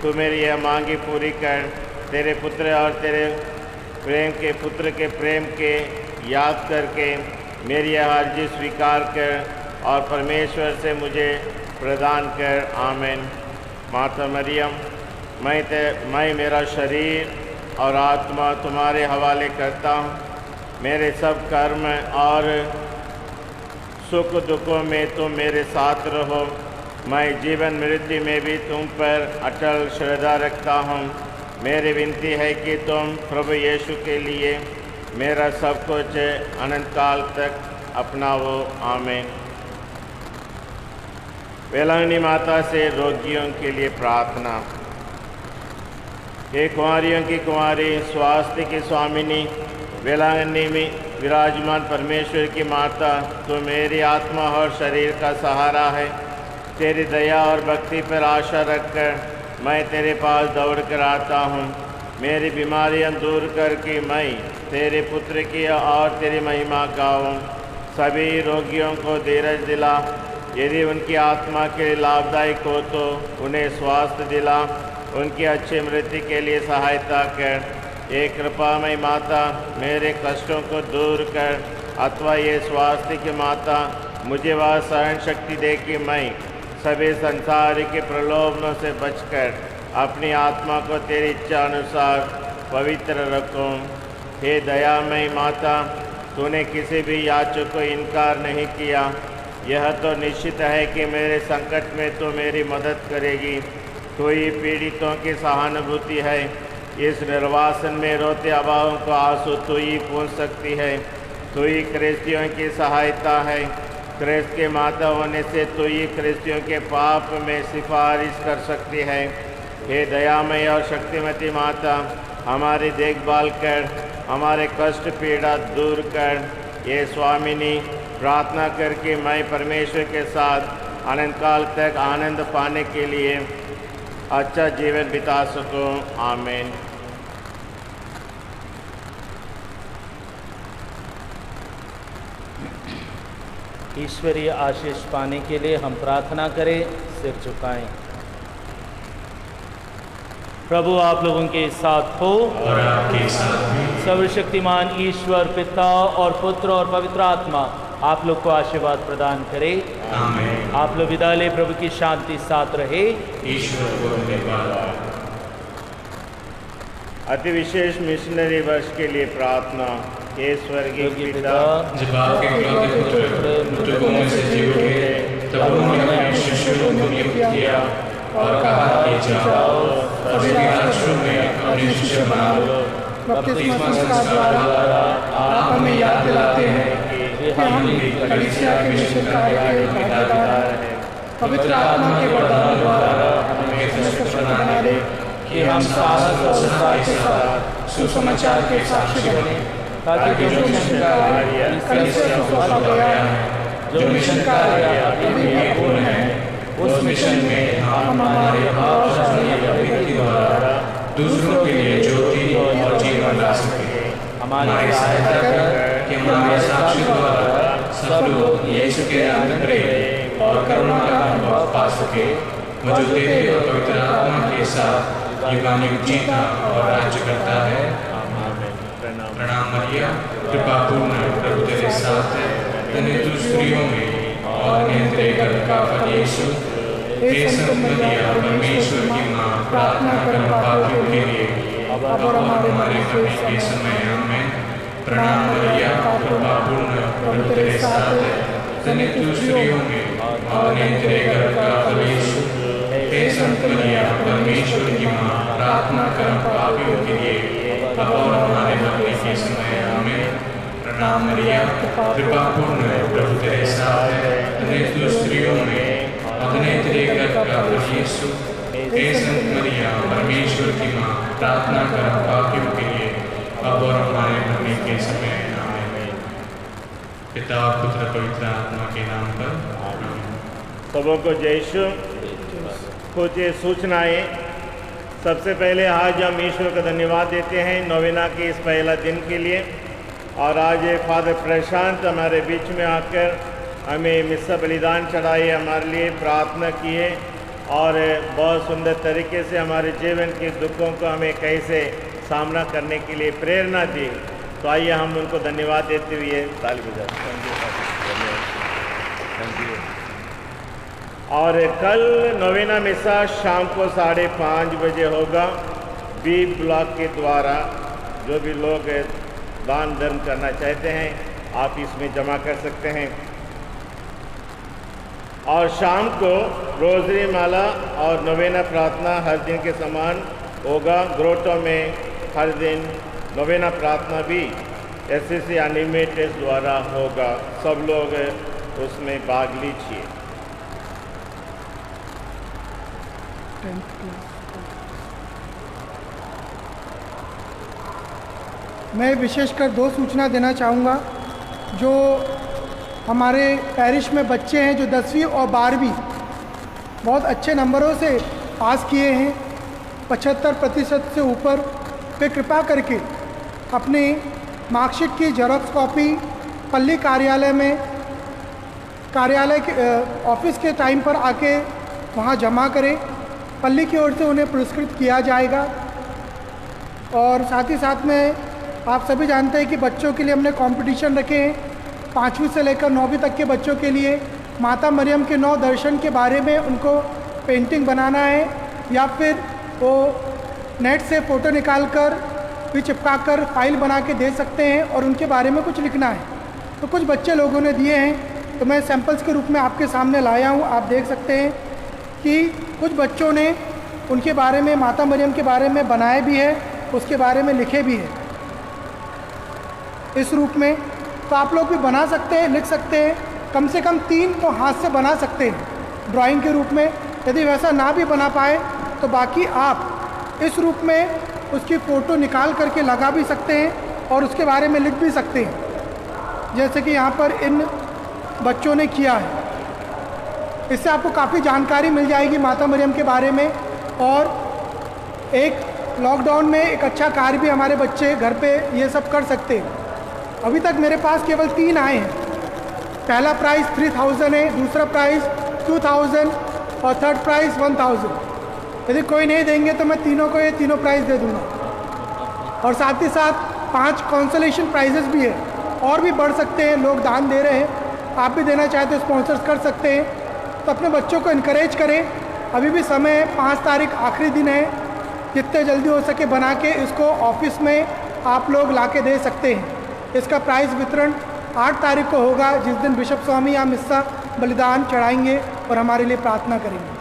तू मेरी यह मांगी पूरी कर। तेरे पुत्र और तेरे प्रेम के पुत्र के प्रेम के याद करके मेरी यह अर्जी स्वीकार कर और परमेश्वर से मुझे प्रदान कर। आमीन। माता मरियम, मैं मेरा शरीर और आत्मा तुम्हारे हवाले करता हूँ। मेरे सब कर्म और सुख दुखों में तुम मेरे साथ रहो। मैं जीवन मृत्यु में भी तुम पर अटल श्रद्धा रखता हूँ। मेरी विनती है कि तुम प्रभु यीशु के लिए मेरा सब कुछ अनंत काल तक अपनाओ। आमीन। वेलांगनी माता से रोगियों के लिए प्रार्थना। हे कुंवारियों की कुंवारी, स्वास्थ्य की स्वामिनी, वेलांगनी में विराजमान परमेश्वर की माता, तो मेरी आत्मा और शरीर का सहारा है। तेरी दया और भक्ति पर आशा रखकर मैं तेरे पास दौड़ कर आता हूँ। मेरी बीमारियाँ दूर करके मैं तेरे पुत्र की और तेरी महिमा गाऊँ। सभी रोगियों को धीरज दिला। यदि उनकी आत्मा के लिए लाभदायक हो तो उन्हें स्वास्थ्य दिला। उनकी अच्छी मृत्यु के लिए सहायता कर। एक कृपामय माता, मेरे कष्टों को दूर कर। अथवा ये स्वास्थ्य की माता, मुझे वह सहन शक्ति दे कि मैं सभी संसार के प्रलोभनों से बचकर अपनी आत्मा को तेरी इच्छा अनुसार पवित्र रखूं। हे दयामय माता, तूने किसी भी याचक को इनकार नहीं किया। यह तो निश्चित है कि मेरे संकट में तो मेरी मदद करेगी। तो ही पीड़ितों की सहानुभूति है। इस निर्वासन में रोते अभावों को आंसू तो ही पूछ सकती है। तो ही क्रिस्तियों की सहायता है। क्रिस्त के माता होने से तो ही क्रिस्तियों के पाप में सिफारिश कर सकती है। हे दयामय और शक्तिमती माता, हमारी देखभाल कर, हमारे कष्ट पीड़ा दूर कर। ये स्वामिनी, प्रार्थना करके मैं परमेश्वर के साथ अनंत काल तक आनंद पाने के लिए अच्छा जीवन बिता सकूं। आमीन। ईश्वरीय आशीष पाने के लिए हम प्रार्थना करें, सिर झुकाएं। प्रभु आप लोगों के साथ हो और आपके साथ भी। सर्वशक्तिमान ईश्वर पिता और पुत्र और पवित्र आत्मा आप लोग को आशीर्वाद प्रदान करे। आमीन। आप लोग विदा ले, प्रभु की शांति साथ रहे। ईश्वर को धन्यवाद। अति विशेष मिशनरी वर्ष के लिए प्रार्थना। हे स्वर्गीय पिता, जब आपके इकलौते पुत्र मृतकों में से जी उठे, तब उन्होंने अपने शिष्यों को नियुक्त किया और कहा कि जाओ सभी राष्ट्रों में अपने शिष्य बना लो। बपतिस्मा संस्कार द्वारा आप हमें याद दिलाते हैं कि हम भी कलीसिया के मिशन कार्य के भागीदार हैं। पवित्र आत्मा के वरदान द्वारा हमें सशक्त बना दे कि हम साहस और उत्साह के साथ सुसमाचार के साक्षी बने, ताकि जो मिशन कार्य कलीसिया को सौंपा गया है, जो मिशन कार्य अभी भी अपूर्ण है, उस मिशन में हम हमारे प्रभावशाली अभिव्यक्ति द्वारा दूसरों के लिए ज्योति और जीवन ला सके। हमारी सहायता कर कि हमारे साक्षी द्वारा सब लोग यीशु के अंत प्रेम और करुणा का अनुभव पा सके, जो तेरे और पवित्र आत्मा के साथ युगानुग जीता और राज्य करता है। प्रणाम मरिया, कृपा पूर्ण, प्रभु तेरे साथ है, धन्य तू स्त्रियों में और धन्य तेरे गर्भ का फल यीशु। हे संत मरिया, परमेश्वर की माँ, प्रार्थना कर पापियों के लिए अब और हमारे मरने के समय आमीन। प्रणाम मरिया, कृपा पूर्ण, प्रभु तेरे साथ है, धन्य तू स्त्रियों में और धन्य तेरे गर्भ का फल यीशु। हे संत मरिया, परमेश्वर की माँ, प्रार्थना कर पापियों के लिए अब और हमारे मरने के समय आमीन। प्रणाम मरिया, कृपा पूर्ण, प्रभु तेरे साथ है, धन्य तू स्त्रियों में और धन्य तेरे गर्भ का फल यीशु। हे संत मरिया, परमेश्वर की माँ, प्रार्थना कर पापियों के लिए अब और हमारे मरने के समय आमीन। पिता पुत्र पवित्र आत्मा के नाम पर आमीन। सबों को जय यीशु। कुछ सूचनाएं। सबसे पहले आज हम ईश्वर का धन्यवाद देते हैं नोवेना के इस पहला दिन के लिए। और आज फादर प्रशांत हमारे बीच में आकर हमें मिस्सा बलिदान चढ़ाए, हमारे लिए प्रार्थना किए और बहुत सुंदर तरीके से हमारे जीवन के दुखों को हमें कैसे सामना करने के लिए प्रेरणा दी। तो आइए हम उनको धन्यवाद देते हुए ताली बजाते हैं। और कल नोवेना मिसा शाम को 5:30 बजे होगा। बी ब्लॉक के द्वारा जो भी लोग दान धर्म करना चाहते हैं आप इसमें जमा कर सकते हैं। और शाम को रोजरी माला और नोवेना प्रार्थना हर दिन के समान होगा। ग्रोटो में हर दिन नोवेना प्रार्थना भी एसएससी एनिमेटेड द्वारा होगा। सब लोग उसमें भाग लीजिए। मैं विशेषकर 2 सूचना देना चाहूँगा। जो हमारे पैरिश में बच्चे हैं जो 10वीं और 12वीं बहुत अच्छे नंबरों से पास किए हैं, 75% से ऊपर, वे कृपा करके अपनी मार्कशीट की जेरॉक्स कॉपी पल्ली कार्यालय के ऑफिस के टाइम पर आके वहाँ जमा करें। पल्ली की ओर से उन्हें पुरस्कृत किया जाएगा। और साथ ही साथ में आप सभी जानते हैं कि बच्चों के लिए हमने कंपटीशन रखे हैं। 5वीं से लेकर 9वीं तक के बच्चों के लिए माता मरियम के 9 दर्शन के बारे में उनको पेंटिंग बनाना है, या फिर वो नेट से फ़ोटो निकाल कर भी चिपका कर फाइल बना के दे सकते हैं और उनके बारे में कुछ लिखना है। तो कुछ बच्चे लोगों ने दिए हैं, तो मैं सैंपल्स के रूप में आपके सामने लाया हूँ। आप देख सकते हैं कि कुछ बच्चों ने उनके बारे में, माता मरियम के बारे में बनाए भी है, उसके बारे में लिखे भी है इस रूप में। तो आप लोग भी बना सकते हैं, लिख सकते हैं। कम से कम 3 तो हाथ से बना सकते हैं ड्राइंग के रूप में। यदि वैसा ना भी बना पाए तो बाकी आप इस रूप में उसकी फ़ोटो निकाल करके लगा भी सकते हैं और उसके बारे में लिख भी सकते हैं, जैसे कि यहाँ पर इन बच्चों ने किया है। इससे आपको काफ़ी जानकारी मिल जाएगी माता मरियम के बारे में। और एक लॉकडाउन में एक अच्छा कार्य भी हमारे बच्चे घर पे ये सब कर सकते हैं। अभी तक मेरे पास केवल 3 आए हैं। पहला प्राइज़ 3000 है, दूसरा प्राइज़ 2000 और थर्ड प्राइज़ 1000। यदि कोई नहीं देंगे तो मैं तीनों को ये तीनों प्राइज़ दे दूँगा। और साथ ही साथ 5 कंसोलेशन प्राइजेस भी है, और भी बढ़ सकते हैं। लोग दान दे रहे हैं, आप भी देना चाहते तो स्पॉन्सर्स कर सकते हैं। तो अपने बच्चों को इनकरेज करें। अभी भी समय है, 5 तारीख आखिरी दिन है। जितने जल्दी हो सके बना के इसको ऑफिस में आप लोग ला के दे सकते हैं। इसका प्राइज़ वितरण 8 तारीख को होगा, जिस दिन बिशप स्वामी या मिस्सा बलिदान चढ़ाएंगे और हमारे लिए प्रार्थना करेंगे।